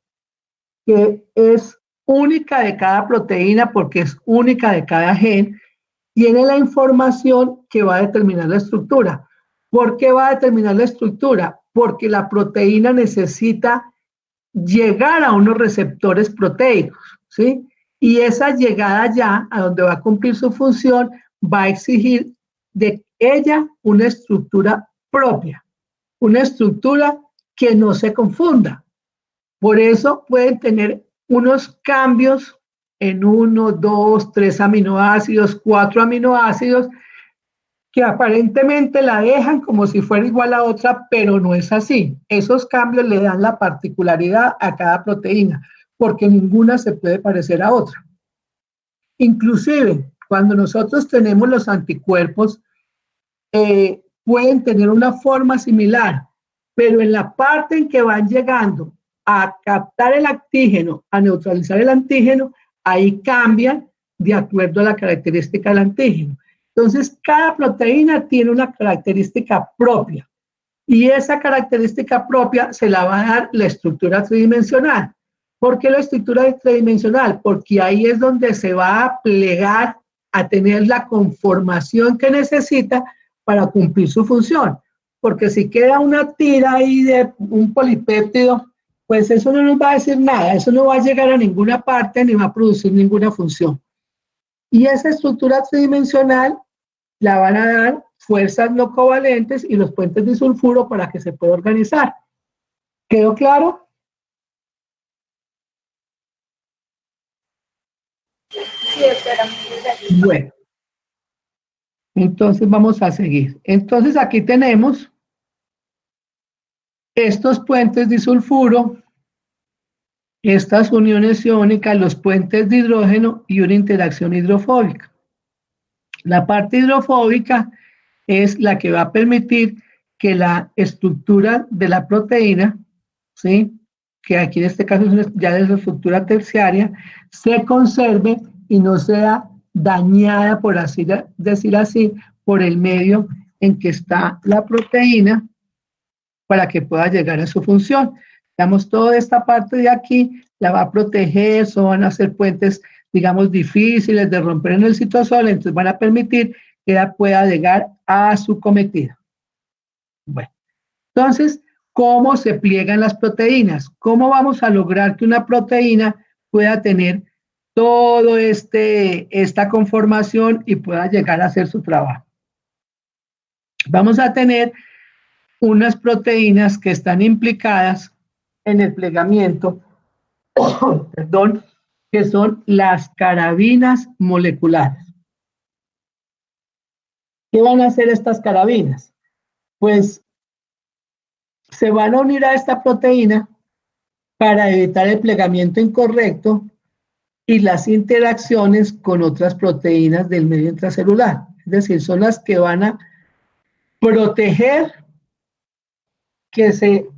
que es única de cada proteína, porque es única de cada gen, tiene la información que va a determinar la estructura. ¿Por qué va a determinar la estructura? Porque la proteína necesita llegar a unos receptores proteicos, ¿sí? Y esa llegada ya, a donde va a cumplir su función, va a exigir de ella una estructura propia, una estructura que no se confunda. Por eso pueden tener unos cambios en 1, 2, 3 aminoácidos, 4 aminoácidos, que aparentemente la dejan como si fuera igual a otra, pero no es así. Esos cambios le dan la particularidad a cada proteína, porque ninguna se puede parecer a otra. Inclusive, cuando nosotros tenemos los anticuerpos, pueden tener una forma similar, pero en la parte en que van llegando a captar el antígeno, a neutralizar el antígeno, ahí cambian de acuerdo a la característica del antígeno. Entonces, cada proteína tiene una característica propia y esa característica propia se la va a dar la estructura tridimensional. ¿Por qué la estructura tridimensional? Porque ahí es donde se va a plegar a tener la conformación que necesita para cumplir su función. Porque si queda una tira ahí de un polipéptido, pues eso no nos va a decir nada, eso no va a llegar a ninguna parte ni va a producir ninguna función. Y esa estructura tridimensional la van a dar fuerzas no covalentes y los puentes disulfuro para que se pueda organizar. ¿Quedó claro? Sí, doctora, muchas gracias. Bueno, entonces vamos a seguir. Entonces aquí tenemos estos puentes disulfuro, estas uniones iónicas, los puentes de hidrógeno y una interacción hidrofóbica. La parte hidrofóbica es la que va a permitir que la estructura de la proteína, ¿sí?, que aquí en este caso ya es la estructura terciaria, se conserve y no sea dañada, por así decir así, por el medio en que está la proteína para que pueda llegar a su función. Digamos, toda esta parte de aquí la va a proteger, eso van a ser puentes, digamos, difíciles de romper en el citosol, entonces van a permitir que ella pueda llegar a su cometido. Bueno, entonces, ¿cómo se pliegan las proteínas? ¿Cómo vamos a lograr que una proteína pueda tener todo esta conformación y pueda llegar a hacer su trabajo? Vamos a tener unas proteínas que están implicadas en el plegamiento, perdón, que son las carabinas moleculares. ¿Qué van a hacer estas carabinas? Pues se van a unir a esta proteína para evitar el plegamiento incorrecto y las interacciones con otras proteínas del medio intracelular. Es decir, son las que van a proteger que se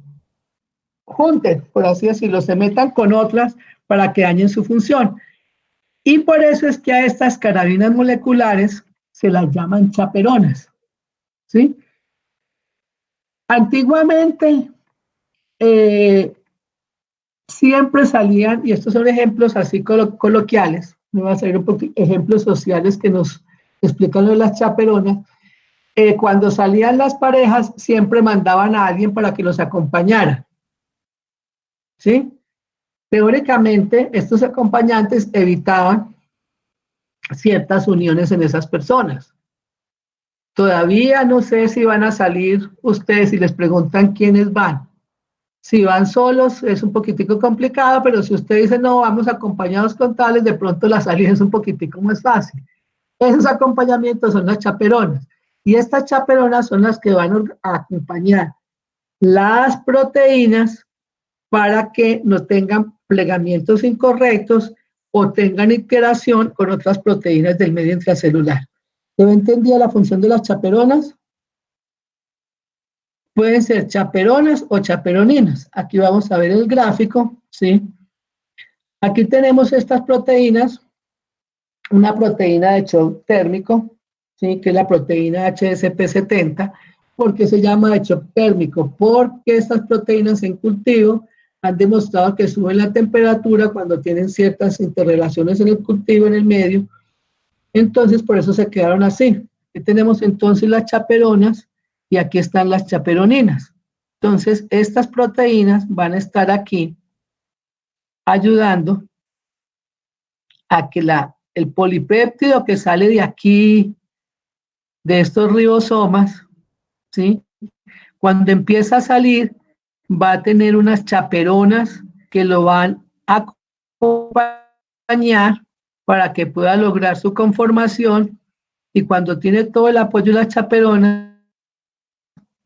junten, por así decirlo, se metan con otras para que dañen su función. Y por eso es que a estas carabinas moleculares se las llaman chaperonas, ¿sí? Antiguamente siempre salían, y estos son ejemplos así coloquiales, me va a salir un poquito ejemplos sociales que nos explican lo de las chaperonas. Cuando salían las parejas, siempre mandaban a alguien para que los acompañara, ¿sí? Teóricamente, estos acompañantes evitaban ciertas uniones en esas personas. Todavía no sé si van a salir ustedes y les preguntan quiénes van. Si van solos es un poquitico complicado, pero si usted dice no, vamos acompañados con tales, de pronto la salida es un poquitico más fácil. Esos acompañamientos son las chaperonas. Y estas chaperonas son las que van a acompañar las proteínas para que no tengan plegamientos incorrectos o tengan interacción con otras proteínas del medio intracelular. ¿Yo entendía la función de las chaperonas? Pueden ser chaperonas o chaperoninas. Aquí vamos a ver el gráfico, ¿sí? Aquí tenemos estas proteínas, una proteína de shock térmico, ¿sí?, que es la proteína HSP70. ¿Por qué se llama de shock térmico? Porque estas proteínas en cultivo han demostrado que suben la temperatura cuando tienen ciertas interrelaciones en el cultivo, en el medio. Entonces, por eso se quedaron así. Aquí tenemos entonces las chaperonas y aquí están las chaperoninas. Entonces, estas proteínas van a estar aquí ayudando a que el polipéptido que sale de aquí, de estos ribosomas, ¿sí?, cuando empieza a salir, va a tener unas chaperonas que lo van a acompañar para que pueda lograr su conformación, y cuando tiene todo el apoyo de las chaperonas,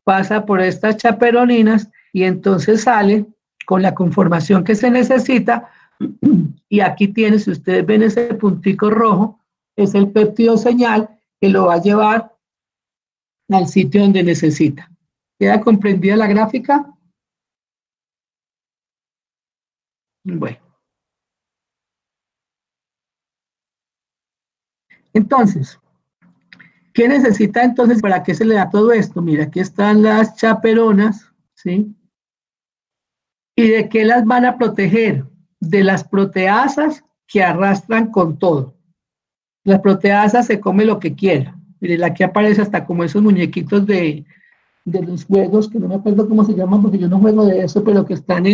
pasa por estas chaperoninas y entonces sale con la conformación que se necesita. Y aquí tiene, si ustedes ven ese puntico rojo, es el péptido señal que lo va a llevar al sitio donde necesita. ¿Queda comprendida la gráfica? Bueno. Entonces, ¿qué necesita entonces? ¿Para qué se le da todo esto? Mira, aquí están las chaperonas, ¿sí? ¿Y de qué las van a proteger? De las proteasas que arrastran con todo. Las proteasas se come lo que quiera. Miren, aquí aparece hasta como esos muñequitos de los juegos, que no me acuerdo cómo se llaman, porque yo no juego de eso, pero que están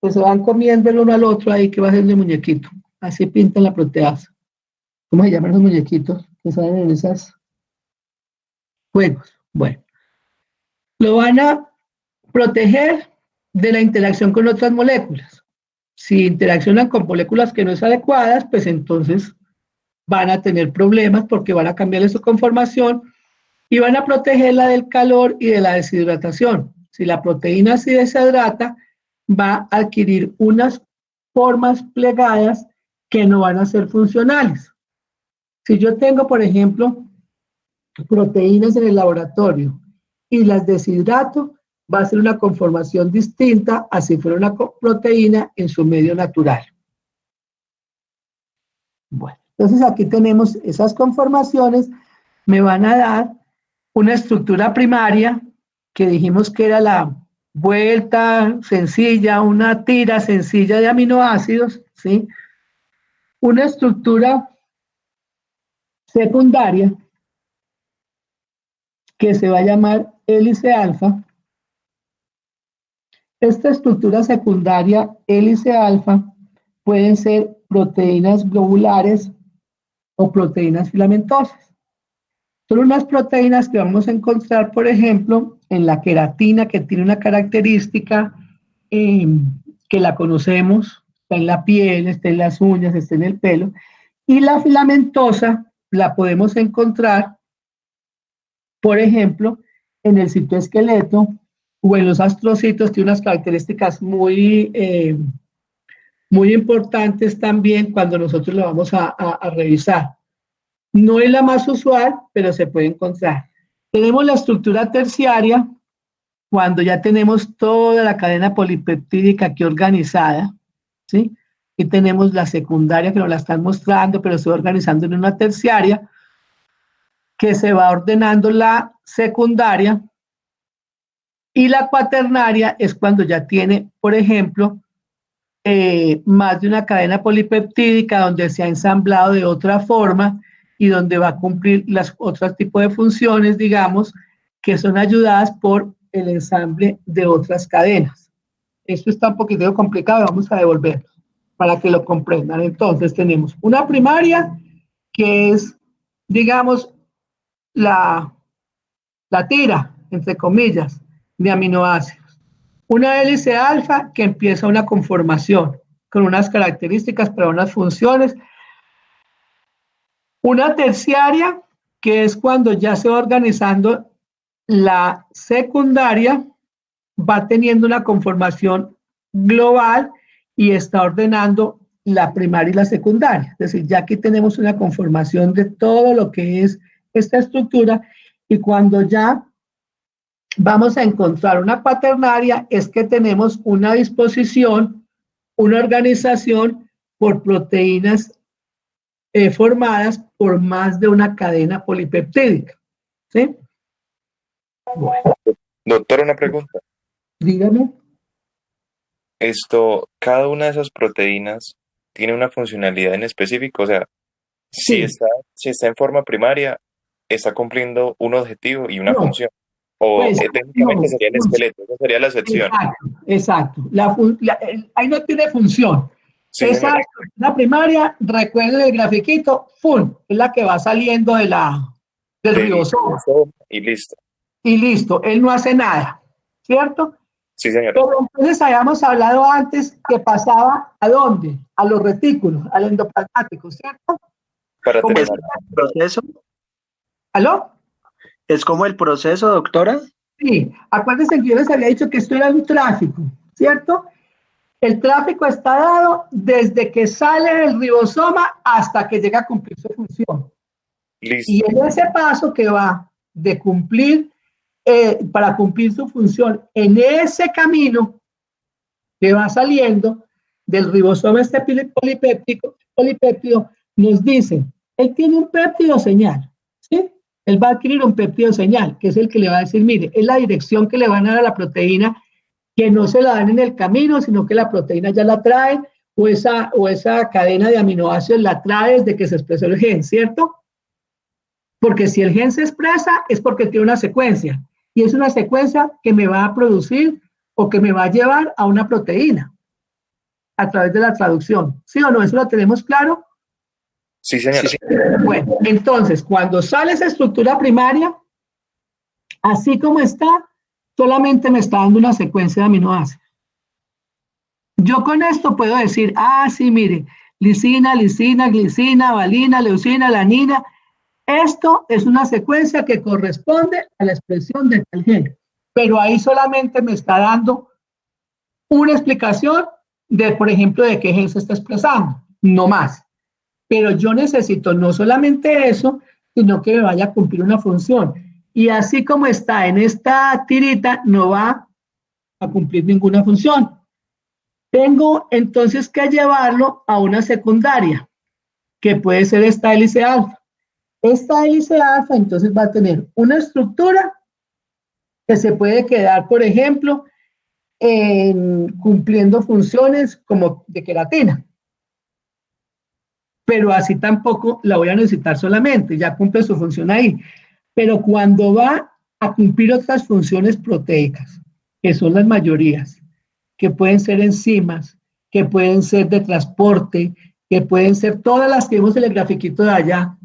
pues se van comiendo el uno al otro ahí, que va a ser de muñequito. Así pintan la proteasa. ¿Cómo se llaman esos muñequitos que salen en esos juegos? Bueno, lo van a proteger de la interacción con otras moléculas. Si interaccionan con moléculas que no son adecuadas, pues entonces van a tener problemas porque van a cambiarle su conformación y van a protegerla del calor y de la deshidratación. Si la proteína se deshidrata, va a adquirir unas formas plegadas que no van a ser funcionales. Si yo tengo, por ejemplo, proteínas en el laboratorio y las deshidrato, va a ser una conformación distinta a si fuera una proteína en su medio natural. Bueno, entonces aquí tenemos esas conformaciones, me van a dar una estructura primaria que dijimos que era la vuelta sencilla, una tira sencilla de aminoácidos, ¿sí? Una estructura secundaria que se va a llamar hélice alfa. Esta estructura secundaria hélice alfa pueden ser proteínas globulares o proteínas filamentosas. Son unas proteínas que vamos a encontrar, por ejemplo, en la queratina, que tiene una característica que la conocemos, está en la piel, está en las uñas, está en el pelo, y la filamentosa la podemos encontrar, por ejemplo, en el citoesqueleto o en los astrocitos. Tiene unas características muy importantes también cuando nosotros lo vamos a revisar. No es la más usual, pero se puede encontrar. Tenemos la estructura terciaria, cuando ya tenemos toda la cadena polipeptídica aquí organizada, ¿sí? Y tenemos la secundaria que nos la están mostrando, pero se va organizando en una terciaria, que se va ordenando la secundaria, y la cuaternaria es cuando ya tiene, por ejemplo, más de una cadena polipeptídica donde se ha ensamblado de otra forma y donde va a cumplir las otros tipos de funciones, digamos, que son ayudadas por el ensamble de otras cadenas. Esto está un poquito complicado, vamos a devolverlo para que lo comprendan. Entonces tenemos una primaria que es, digamos, la tira, entre comillas, de aminoácidos. Una hélice alfa que empieza una conformación con unas características para unas funciones. Una terciaria, que es cuando ya se va organizando la secundaria, va teniendo una conformación global y está ordenando la primaria y la secundaria. Es decir, ya aquí tenemos una conformación de todo lo que es esta estructura, y cuando ya vamos a encontrar una cuaternaria es que tenemos una disposición, una organización por proteínas formadas por más de una cadena polipeptídica. ¿Sí? Bueno. Doctor, una pregunta. Dígame. Cada una de esas proteínas tiene una funcionalidad en específico, o sea, Sí. si está en forma primaria, está cumpliendo un objetivo y una función. O Pues, técnicamente sería el esqueleto, esa sería la sección. Exacto. Ahí no tiene función. Sí, Esa señora. estructura primaria, recuerden el grafiquito, ¡fum! Es la que va saliendo del ribosoma. Y listo. Y listo, él no hace nada, ¿cierto? Sí, señora. Pero entonces habíamos hablado antes que pasaba ¿a dónde? A los retículos, al endoplasmático, ¿cierto? Para ¿Cómo es terminar. el proceso? ¿Aló? ¿Es como el proceso, doctora? Sí, acuérdense que yo les había dicho que esto era un tráfico, ¿cierto? El tráfico está dado desde que sale del ribosoma hasta que llega a cumplir su función. Listo. Y en ese paso que va de cumplir, para cumplir su función, en ese camino que va saliendo del ribosoma este polipéptido, nos dice, él tiene un péptido señal, ¿sí? Él va a adquirir un péptido señal, que es el que le va a decir, mire, es la dirección que le van a dar a la proteína, que no se la dan en el camino, sino que la proteína ya la trae, o esa cadena de aminoácidos la trae desde que se expresó el gen, ¿cierto? Porque si el gen se expresa es porque tiene una secuencia, y es una secuencia que me va a producir o que me va a llevar a una proteína a través de la traducción. ¿Sí o no? ¿Eso lo tenemos claro? Sí, señora. Bueno, entonces, cuando sale esa estructura primaria, así como está, solamente me está dando una secuencia de aminoácidos. Yo con esto puedo decir, sí, mire, lisina, lisina, glicina, valina, leucina, alanina. Esto es una secuencia que corresponde a la expresión de tal gen. Pero ahí solamente me está dando una explicación de, por ejemplo, de qué gen se está expresando, no más. Pero yo necesito no solamente eso, sino que me vaya a cumplir una función. Y así como está en esta tirita, no va a cumplir ninguna función. Tengo entonces que llevarlo a una secundaria, que puede ser esta hélice alfa. Esta hélice alfa entonces va a tener una estructura que se puede quedar, por ejemplo, cumpliendo funciones como de queratina. Pero así tampoco la voy a necesitar solamente, ya cumple su función ahí. Pero cuando va a cumplir otras funciones proteicas, que son las mayorías, que pueden ser enzimas, que pueden ser de transporte, que pueden ser todas las que vemos en el grafiquito de allá,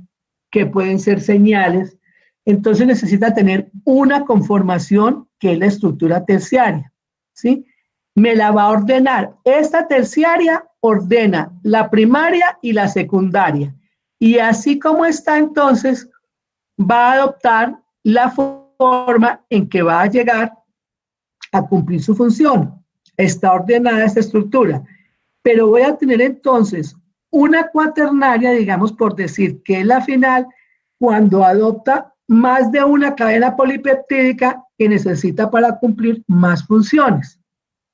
que pueden ser señales, entonces necesita tener una conformación que es la estructura terciaria, ¿sí? Me la va a ordenar. Esta terciaria ordena la primaria y la secundaria. Y así como está entonces, va a adoptar la forma en que va a llegar a cumplir su función. Está ordenada esta estructura. Pero voy a tener entonces una cuaternaria, digamos por decir, que es la final, cuando adopta más de una cadena polipeptídica que necesita para cumplir más funciones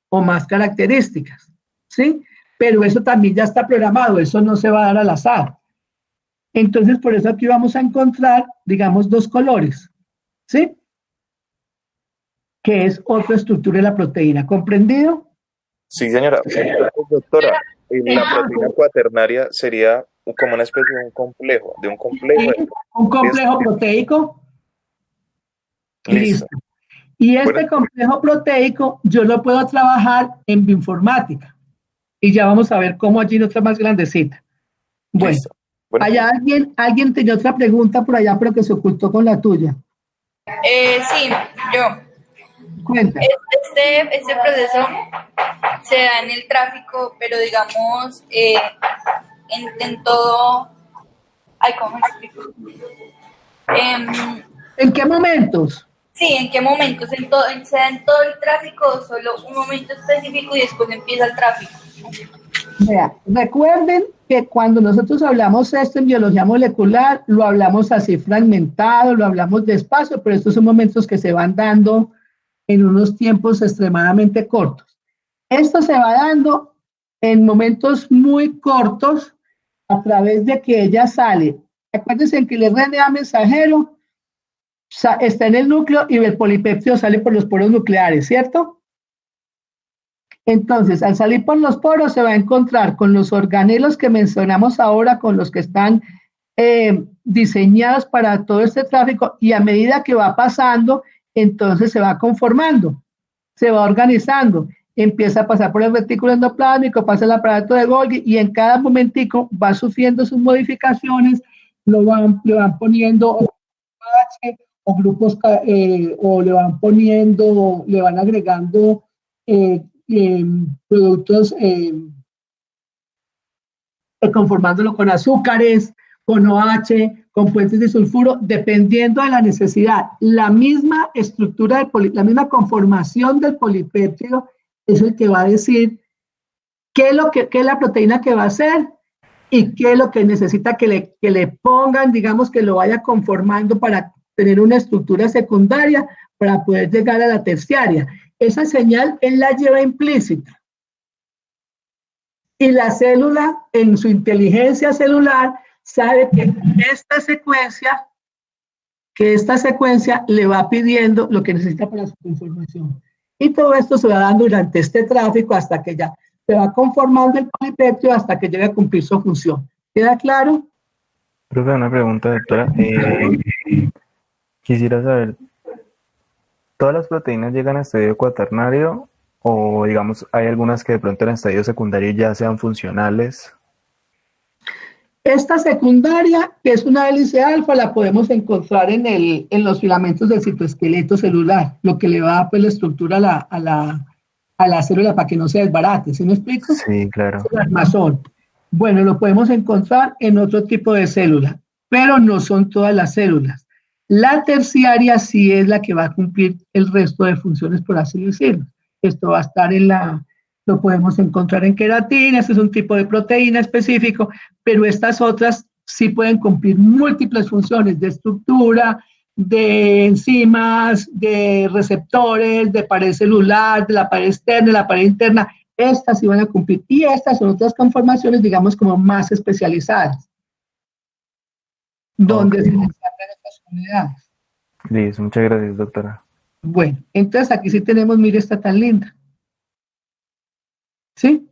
o más características, ¿sí? Pero eso también ya está programado, eso no se va a dar al azar. Entonces, por eso aquí vamos a encontrar, digamos, dos colores, ¿sí? Que es otra estructura de la proteína, ¿comprendido? Sí, señora. Doctora, la proteína cuaternaria sería como una especie de un complejo, Sí, un complejo proteico. Listo. Y este complejo proteico yo lo puedo trabajar en bioinformática. Y ya vamos a ver cómo allí en otra más grandecita. Bueno, allá alguien tenía otra pregunta por allá, pero que se ocultó con la tuya. Sí, yo. Cuenta. Este proceso se da en el tráfico, pero digamos, en todo... ¿cómo me explico? ¿En qué momentos? Sí, ¿en qué momentos? Se da en todo el tráfico, solo un momento específico y después empieza el tráfico. Vea, recuerden que cuando nosotros hablamos esto en biología molecular, lo hablamos así fragmentado, lo hablamos despacio, pero estos son momentos que se van dando en unos tiempos extremadamente cortos. Esto se va dando en momentos muy cortos a través de que ella sale. Acuérdense que el RNA mensajero está en el núcleo y el polipéptido sale por los poros nucleares, ¿cierto? Entonces, al salir por los poros se va a encontrar con los organelos que mencionamos ahora, con los que están diseñados para todo este tráfico, y a medida que va pasando, entonces se va conformando, se va organizando, empieza a pasar por el retículo endoplásmico, pasa el aparato de Golgi, y en cada momentico va sufriendo sus modificaciones, le van poniendo H o grupos, o le van poniendo, le van agregando productos, conformándolo con azúcares, con OH, con puentes de sulfuro, dependiendo de la necesidad. La misma estructura, la misma conformación del polipéptido es el que va a decir qué es la proteína que va a hacer y qué es lo que necesita que le pongan, digamos, que lo vaya conformando para tener una estructura secundaria para poder llegar a la terciaria. Esa señal él la lleva implícita. Y la célula, en su inteligencia celular, sabe que esta secuencia le va pidiendo lo que necesita para su conformación. Y todo esto se va dando durante este tráfico hasta que ya se va conformando el polipeptido hasta que llegue a cumplir su función. ¿Queda claro? Profe, una pregunta, doctora. Quisiera saber, ¿todas las proteínas llegan a estadio cuaternario o, digamos, hay algunas que de pronto en estadio secundario ya sean funcionales? Esta secundaria, que es una hélice alfa, la podemos encontrar en los filamentos del citoesqueleto celular, lo que le va a dar pues, la estructura a la célula para que no se desbarate. ¿Sí me explico? Sí, claro. El armazón. Bueno, lo podemos encontrar en otro tipo de célula, pero no son todas las células. La terciaria sí es la que va a cumplir el resto de funciones, por así decirlo. Esto va a estar lo podemos encontrar en queratina, este es un tipo de proteína específico, pero estas otras sí pueden cumplir múltiples funciones de estructura, de enzimas, de receptores, de pared celular, de la pared externa, de la pared interna. Estas sí van a cumplir. Y estas son otras conformaciones, digamos, como más especializadas, donde se desarrollan estas unidades. Listo, muchas gracias, doctora. Bueno, entonces aquí sí tenemos, mire, esta tan linda. ¿Sí?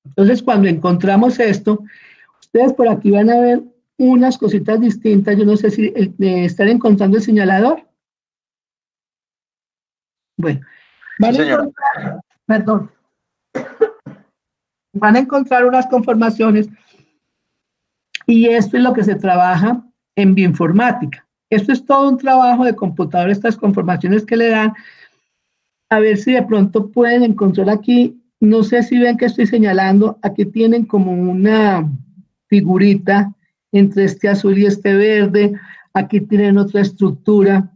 Entonces, cuando encontramos esto, ustedes por aquí van a ver unas cositas distintas. Yo no sé si están encontrando el señalador. Bueno, van a encontrar, perdón, van a encontrar unas conformaciones y esto es lo que se trabaja en bioinformática. Esto es todo un trabajo de computador, estas conformaciones que le dan. A ver si de pronto pueden encontrar aquí. No sé si ven que estoy señalando, aquí tienen como una figurita entre este azul y este verde, aquí tienen otra estructura,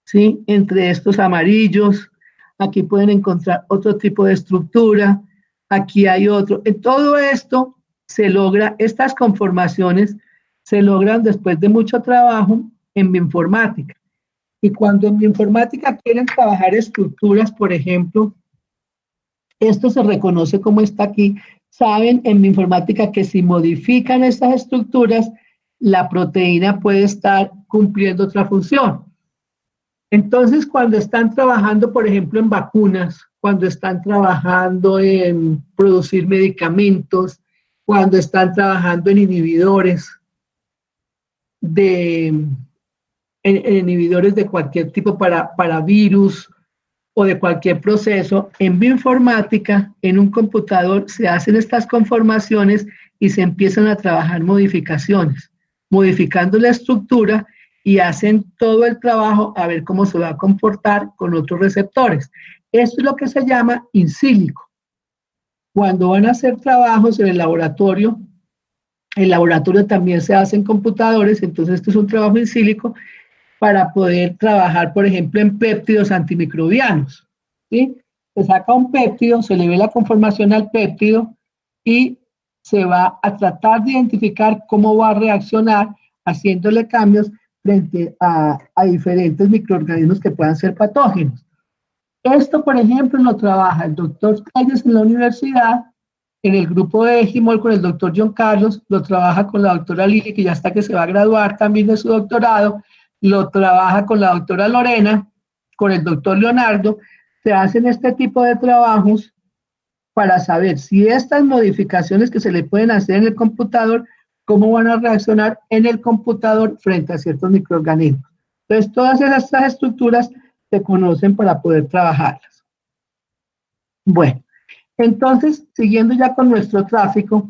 ¿sí? Entre estos amarillos, aquí pueden encontrar otro tipo de estructura, aquí hay otro. En todo esto se logra, estas conformaciones se logran después de mucho trabajo en bioinformática. Y cuando en bioinformática quieren trabajar estructuras, por ejemplo, esto se reconoce como está aquí. Saben en bioinformática que si modifican estas estructuras, la proteína puede estar cumpliendo otra función. Entonces, cuando están trabajando, por ejemplo, en vacunas, cuando están trabajando en producir medicamentos, cuando están trabajando en inhibidores en inhibidores de cualquier tipo para virus, o de cualquier proceso, en bioinformática, en un computador, se hacen estas conformaciones y se empiezan a trabajar modificaciones, modificando la estructura y hacen todo el trabajo a ver cómo se va a comportar con otros receptores. Esto es lo que se llama in silico. Cuando van a hacer trabajos en el laboratorio también se hacen computadores, entonces esto es un trabajo in silico, para poder trabajar, por ejemplo, en péptidos antimicrobianos, ¿sí? Se saca un péptido, se le ve la conformación al péptido y se va a tratar de identificar cómo va a reaccionar haciéndole cambios frente a diferentes microorganismos que puedan ser patógenos. Esto, por ejemplo, lo trabaja el doctor Calles en la universidad, en el grupo de Egimol con el doctor John Carlos, lo trabaja con la doctora Lili, que ya está que se va a graduar también de su doctorado, lo trabaja con la doctora Lorena, con el doctor Leonardo. Se hacen este tipo de trabajos para saber si estas modificaciones que se le pueden hacer en el computador, cómo van a reaccionar en el computador frente a ciertos microorganismos. Entonces, todas estas estructuras se conocen para poder trabajarlas. Bueno, entonces, siguiendo ya con nuestro tráfico,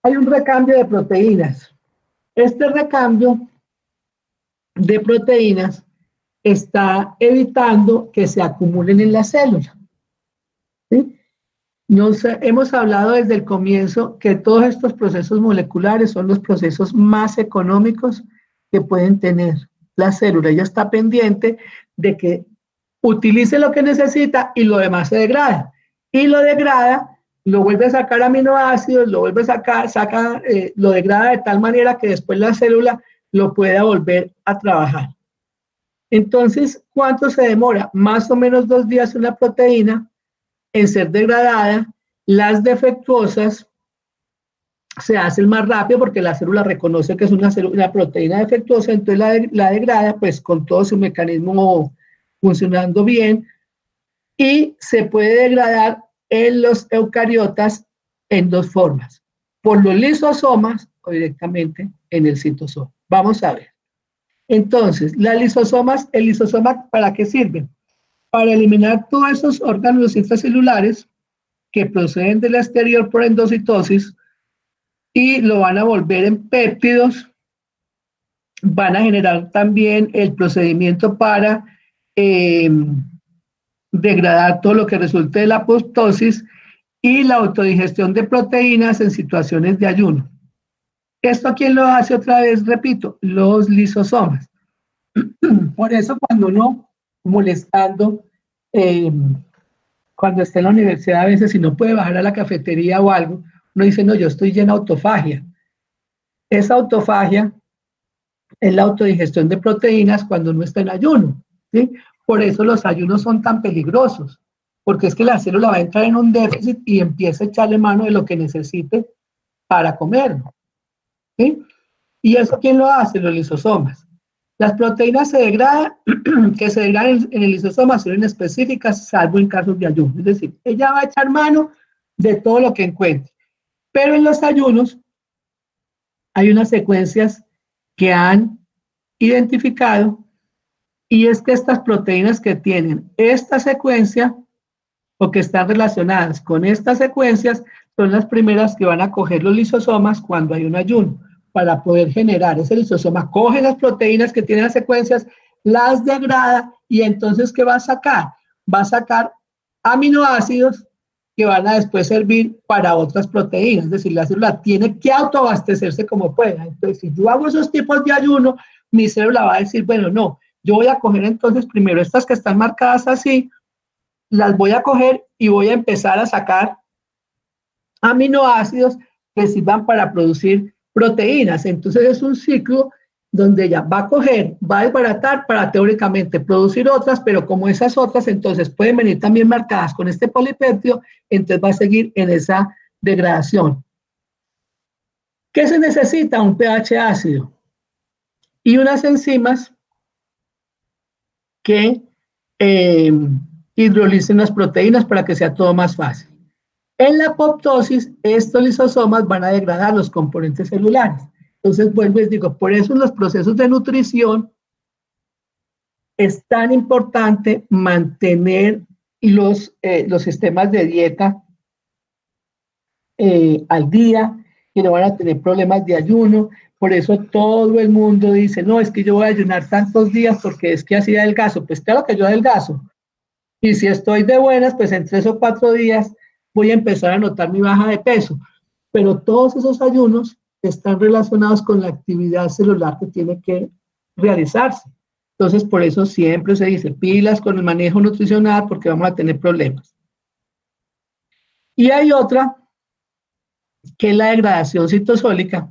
hay un recambio de proteínas. Este recambio de proteínas está evitando que se acumulen en la célula. ¿Sí? Hemos hablado desde el comienzo que todos estos procesos moleculares son los procesos más económicos que pueden tener la célula. Ella está pendiente de que utilice lo que necesita y lo demás se degrada. Y lo degrada, lo vuelve a sacar aminoácidos, lo vuelve a sacar, lo degrada de tal manera que después la célula lo pueda volver a trabajar. Entonces, ¿cuánto se demora? Más o menos 2 días una proteína en ser degradada. Las defectuosas se hace el más rápido porque la célula reconoce que es una proteína defectuosa, entonces la degrada pues con todo su mecanismo funcionando bien, y se puede degradar en los eucariotas en dos formas, por los lisosomas o directamente en el citosol. Vamos a ver. Entonces, las lisosomas, el lisosoma, ¿para qué sirve? Para eliminar todos esos órganos intracelulares que proceden del exterior por endocitosis y lo van a volver en péptidos, van a generar también el procedimiento para degradar todo lo que resulte de la apoptosis y la autodigestión de proteínas en situaciones de ayuno. ¿Esto quién lo hace otra vez? Repito, los lisosomas. Por eso cuando uno molestando, cuando está en la universidad a veces si no puede bajar a la cafetería o algo, uno dice, no, yo estoy llena de autofagia. Esa autofagia es la autodigestión de proteínas cuando uno está en ayuno, ¿sí? Por eso los ayunos son tan peligrosos, porque es que la célula va a entrar en un déficit y empieza a echarle mano de lo que necesite para comerlo, ¿sí? ¿Y eso quién lo hace? Los lisosomas. Las proteínas que se degradan en el lisosoma son específicas, salvo en casos de ayuno. Es decir, ella va a echar mano de todo lo que encuentre. Pero en los ayunos hay unas secuencias que han identificado, y es que estas proteínas que tienen esta secuencia o que están relacionadas con estas secuencias son las primeras que van a coger los lisosomas cuando hay un ayuno, para poder generar ese lisosoma. Coge las proteínas que tienen las secuencias, las degrada, y entonces ¿qué va a sacar? Va a sacar aminoácidos que van a después servir para otras proteínas. Es decir, la célula tiene que autoabastecerse como pueda. Entonces, si yo hago esos tipos de ayuno, mi célula va a decir, bueno, no, yo voy a coger entonces primero estas que están marcadas así, las voy a coger y voy a empezar a sacar aminoácidos que sirvan para producir proteínas. Entonces es un ciclo donde ella va a coger, va a desbaratar para teóricamente producir otras, pero como esas otras entonces pueden venir también marcadas con este polipéptido, entonces va a seguir en esa degradación. ¿Qué se necesita? Un pH ácido y unas enzimas que hidrolicen las proteínas para que sea todo más fácil. En la apoptosis, estos lisosomas van a degradar los componentes celulares. Entonces, vuelvo y digo, por eso en los procesos de nutrición es tan importante mantener los sistemas de dieta al día, que no van a tener problemas de ayuno. Por eso todo el mundo dice, no, es que yo voy a ayunar tantos días porque es que así adelgazo. Pues claro que yo adelgazo. Y si estoy de buenas, pues en 3 o 4 días voy a empezar a notar mi baja de peso. Pero todos esos ayunos están relacionados con la actividad celular que tiene que realizarse. Entonces, por eso siempre se dice pilas con el manejo nutricional porque vamos a tener problemas. Y hay otra, que es la degradación citosólica,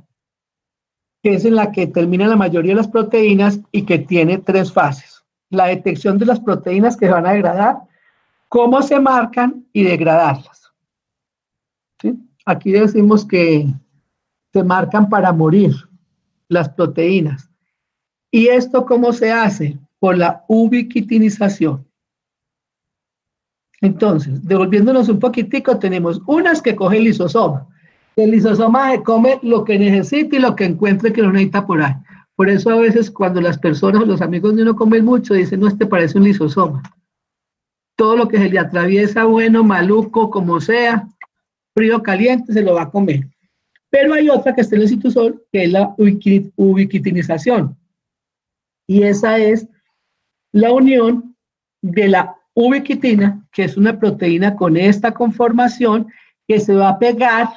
que es en la que termina la mayoría de las proteínas y que tiene 3 fases. La detección de las proteínas que se van a degradar, cómo se marcan y degradarlas. ¿Sí? Aquí decimos que se marcan para morir las proteínas. ¿Y esto cómo se hace? Por la ubiquitinización. Entonces, devolviéndonos un poquitico, tenemos unas que coge el lisosoma. El lisosoma se come lo que necesita y lo que encuentre que no necesita por ahí. Por eso a veces cuando las personas o los amigos de uno comen mucho, dicen, no, este parece un lisosoma. Todo lo que se le atraviesa, bueno, maluco, como sea, frío, caliente, se lo va a comer. Pero hay otra que está en el citosol, que es la ubiquitinización. Y esa es la unión de la ubiquitina, que es una proteína con esta conformación, que se va a pegar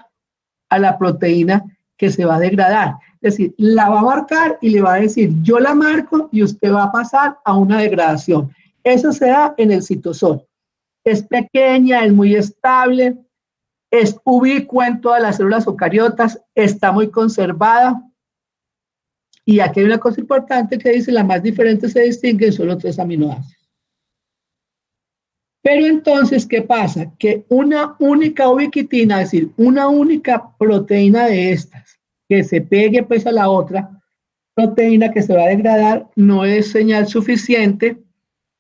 a la proteína que se va a degradar. Es decir, la va a marcar y le va a decir, yo la marco y usted va a pasar a una degradación. Eso se da en el citosol. Es pequeña, es muy estable, es ubicua en todas las células eucariotas, está muy conservada. Y aquí hay una cosa importante que dice, las más diferentes se distinguen, solo 3 aminoácidos. Pero entonces, ¿qué pasa? Que una única ubiquitina, es decir, una única proteína de estas, que se pegue pues a la otra proteína que se va a degradar, no es señal suficiente,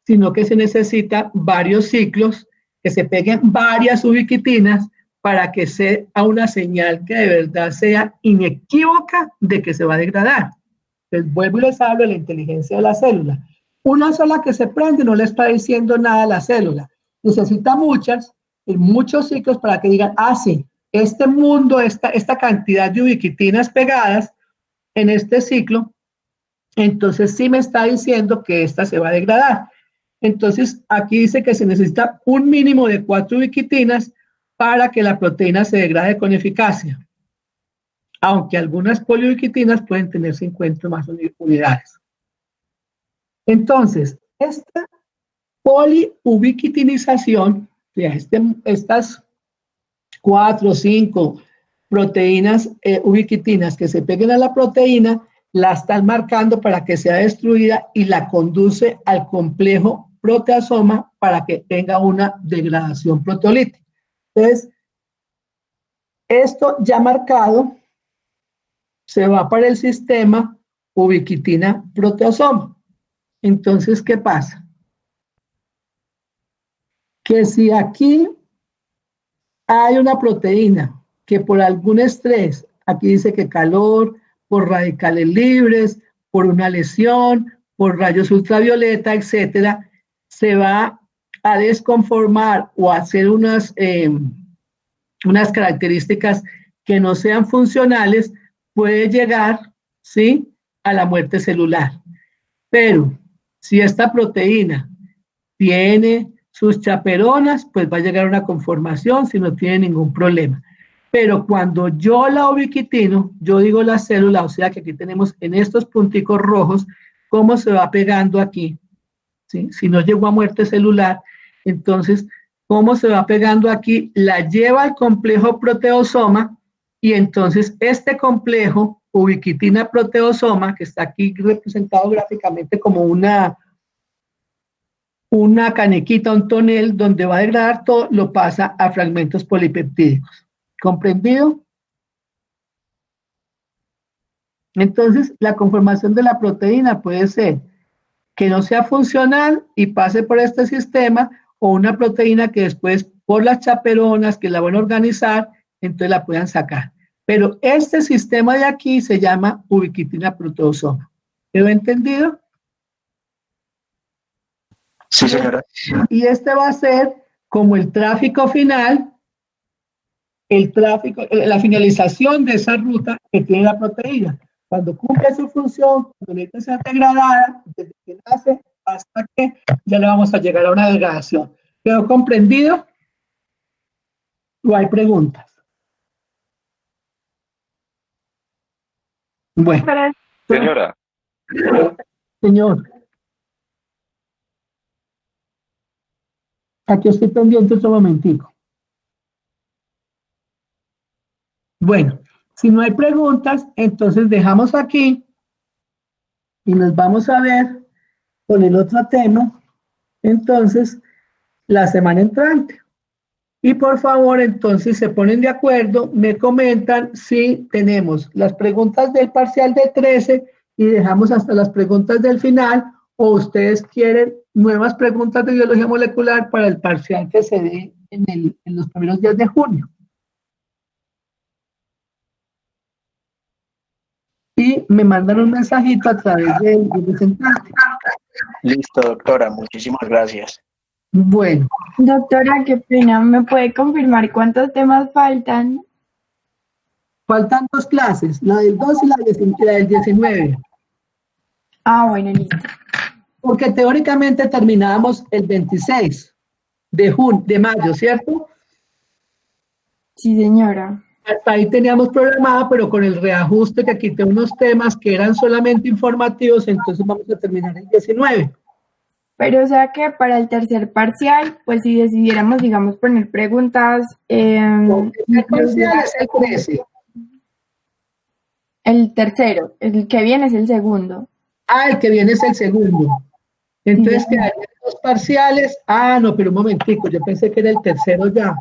sino que se necesita varios ciclos, que se peguen varias ubiquitinas para que sea una señal que de verdad sea inequívoca de que se va a degradar. Entonces, vuelvo y les hablo de la inteligencia de la célula. Una sola que se prende no le está diciendo nada a la célula. Necesita muchos ciclos para que digan, sí, este mundo, esta cantidad de ubiquitinas pegadas en este ciclo, entonces sí me está diciendo que esta se va a degradar. Entonces, aquí dice que se necesita un mínimo de 4 ubiquitinas para que la proteína se degrade con eficacia. Aunque algunas poliubiquitinas pueden tener 50 más unidades. Entonces, esta poliubiquitinización, estas 4 o 5 proteínas ubiquitinas que se peguen a la proteína, la están marcando para que sea destruida y la conduce al complejo proteasoma para que tenga una degradación proteolítica. Entonces, esto ya marcado se va para el sistema ubiquitina proteasoma. Entonces, ¿qué pasa? Que si aquí hay una proteína que por algún estrés, aquí dice que calor, por radicales libres, por una lesión, por rayos ultravioleta, etcétera, se va a desconformar o a hacer unas características que no sean funcionales, puede llegar, ¿sí?, a la muerte celular. Pero si esta proteína tiene sus chaperonas, pues va a llegar a una conformación si no tiene ningún problema. Pero cuando yo la ubiquitino, yo digo la célula, o sea que aquí tenemos en estos punticos rojos, cómo se va pegando aquí, ¿sí? Si no llegó a muerte celular, entonces, cómo se va pegando aquí, la lleva al complejo proteosoma, y entonces este complejo, ubiquitina proteosoma, que está aquí representado gráficamente como una canequita, un tonel, donde va a degradar todo, lo pasa a fragmentos polipeptídicos. ¿Comprendido? Entonces, la conformación de la proteína puede ser que no sea funcional y pase por este sistema, o una proteína que después, por las chaperonas que la van a organizar, entonces la puedan sacar. Pero este sistema de aquí se llama ubiquitina proteosoma. ¿Quedó entendido? Sí, señora. Y este va a ser como el tráfico final, la finalización de esa ruta que tiene la proteína. Cuando cumple su función, cuando necesita ser degradada, desde que nace hasta que ya le vamos a llegar a una degradación. ¿Quedó comprendido? ¿O hay preguntas? Bueno. Señora. Señor. Aquí estoy pendiente otro momentico. Bueno, si no hay preguntas, entonces dejamos aquí y nos vamos a ver con el otro tema, entonces, la semana entrante. Y por favor, entonces, se ponen de acuerdo, me comentan si tenemos las preguntas del parcial de 13 y dejamos hasta las preguntas del final, o ustedes quieren nuevas preguntas de biología molecular para el parcial que se dé en los primeros días de junio. Y me mandan un mensajito a través del representante. Listo, doctora, muchísimas gracias. Bueno. Doctora, qué pena, ¿me puede confirmar cuántos temas faltan? Faltan 2 clases, la del 2 y la del 19. Ah, bueno, listo. Porque teóricamente terminábamos el 26 de mayo, ¿cierto? Sí, señora. Hasta ahí teníamos programada, pero con el reajuste que quité unos temas que eran solamente informativos, entonces vamos a terminar el 19. Pero o sea que para el tercer parcial, pues si decidiéramos, digamos, poner preguntas... el parcial es el 13. El tercero, el que viene es el segundo. Ah, el que viene es el segundo. Entonces, sí, quedarían 2 parciales. Ah, no, pero un momentico, yo pensé que era el tercero ya.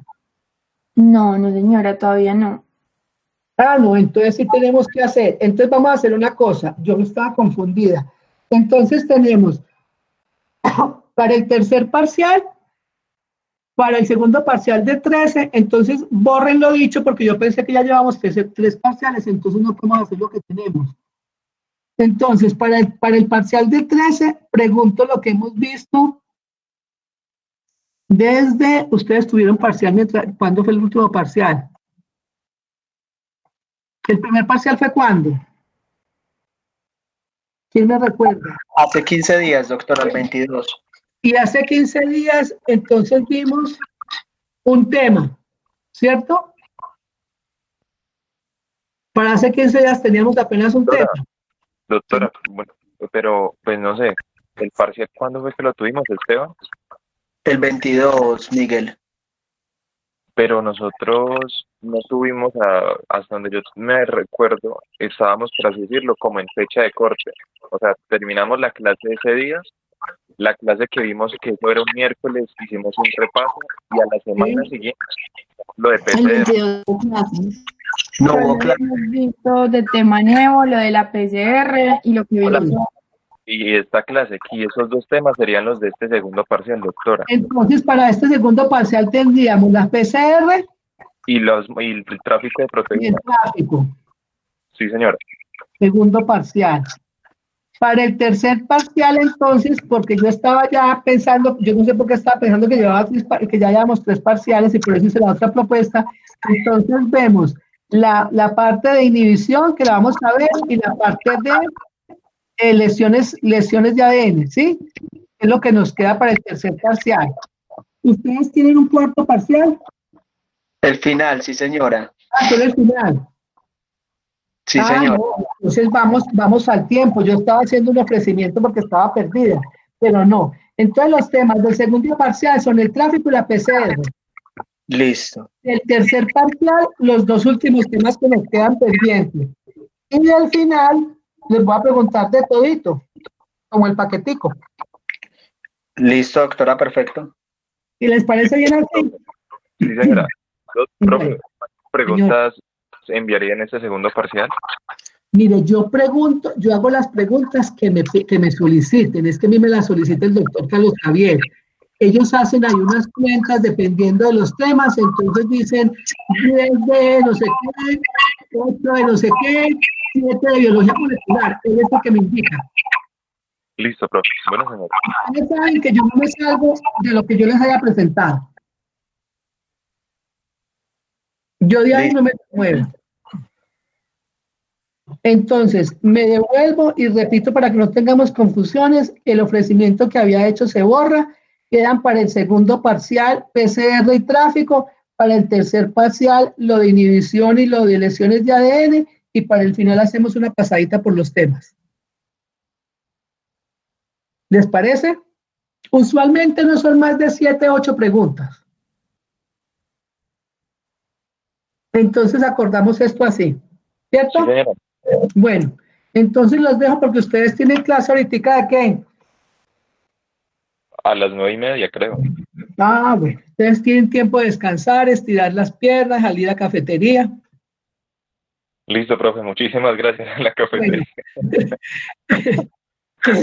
No, no señora, todavía no. Ah, no, entonces sí tenemos que hacer. Entonces vamos a hacer una cosa, yo estaba confundida. Entonces tenemos para el tercer parcial, para el segundo parcial de 13, entonces borren lo dicho porque yo pensé que ya llevamos 3 parciales, entonces no podemos hacer lo que tenemos. Entonces, para el parcial de 13, pregunto lo que hemos visto desde, ustedes tuvieron parcial, ¿cuándo fue el último parcial? ¿El primer parcial fue cuándo? ¿Quién me recuerda? Hace 15 días, doctora, el 22. Y hace 15 días, entonces vimos un tema, ¿cierto? Para hace 15 días teníamos apenas un tema. Doctora, bueno, pero pues no sé, ¿el parcial cuándo fue que lo tuvimos, Esteban? El 22, Miguel. Pero nosotros no tuvimos, hasta donde yo me recuerdo, estábamos, por así decirlo, como en fecha de corte. O sea, terminamos la clase ese día, la clase que vimos que eso era un miércoles, hicimos un repaso y a la semana siguiente lo de El PCR. 22 de clases. No hubo clase. Hemos visto de tema nuevo, lo de la PCR y lo que vimos. Y esta clase aquí, esos 2 temas serían los de este segundo parcial, doctora. Entonces, para este segundo parcial tendríamos la PCR Y el tráfico de y el proteínas. tráfico, Sí, señora. segundo parcial. Para el tercer parcial, entonces, porque yo estaba ya pensando, yo no sé por qué estaba pensando que que ya llevamos 3 parciales y por eso hice la otra propuesta, entonces vemos la parte de inhibición, que la vamos a ver, y la parte de lesiones de ADN, ¿sí? Es lo que nos queda para el tercer parcial. ¿Ustedes tienen un cuarto parcial? El final, sí, señora. Ah, solo el final. Sí, señor. No, entonces vamos al tiempo. Yo estaba haciendo un ofrecimiento porque estaba perdida, pero no. Entonces los temas del segundo parcial son el tráfico y la PCR. Listo. El tercer parcial, los 2 últimos temas que nos quedan pendientes. Y al final les voy a preguntar de todito, como el paquetico. Listo, doctora, perfecto. ¿Y les parece bien así? Sí, señora. Profe, Bueno, ¿cuántas preguntas enviaría en este segundo parcial? Mire, yo hago las preguntas que me soliciten. Es que a mí me las solicita el doctor Carlos Javier. Ellos hacen ahí unas cuentas dependiendo de los temas, entonces dicen 10 de no sé qué, 8 de no sé qué, 7 de biología molecular. Es eso que me indica. Listo, profe. Bueno, señor. Ustedes saben que yo no me salgo de lo que yo les haya presentado. Yo de ahí no me muevo. Entonces, me devuelvo y repito para que no tengamos confusiones, el ofrecimiento que había hecho se borra, quedan para el segundo parcial PCR y tráfico, para el tercer parcial lo de inhibición y lo de lesiones de ADN, y para el final hacemos una pasadita por los temas. ¿Les parece? Usualmente no son más de 7, 8 preguntas. Entonces acordamos esto así, ¿cierto? Sí, señora. Bueno, entonces los dejo porque ustedes tienen clase ahorita ¿de qué? A las 9:30, creo. Ah, bueno, ustedes tienen tiempo de descansar, estirar las piernas, salir a la cafetería. Listo, profe. Muchísimas gracias a la cafetería. Bueno.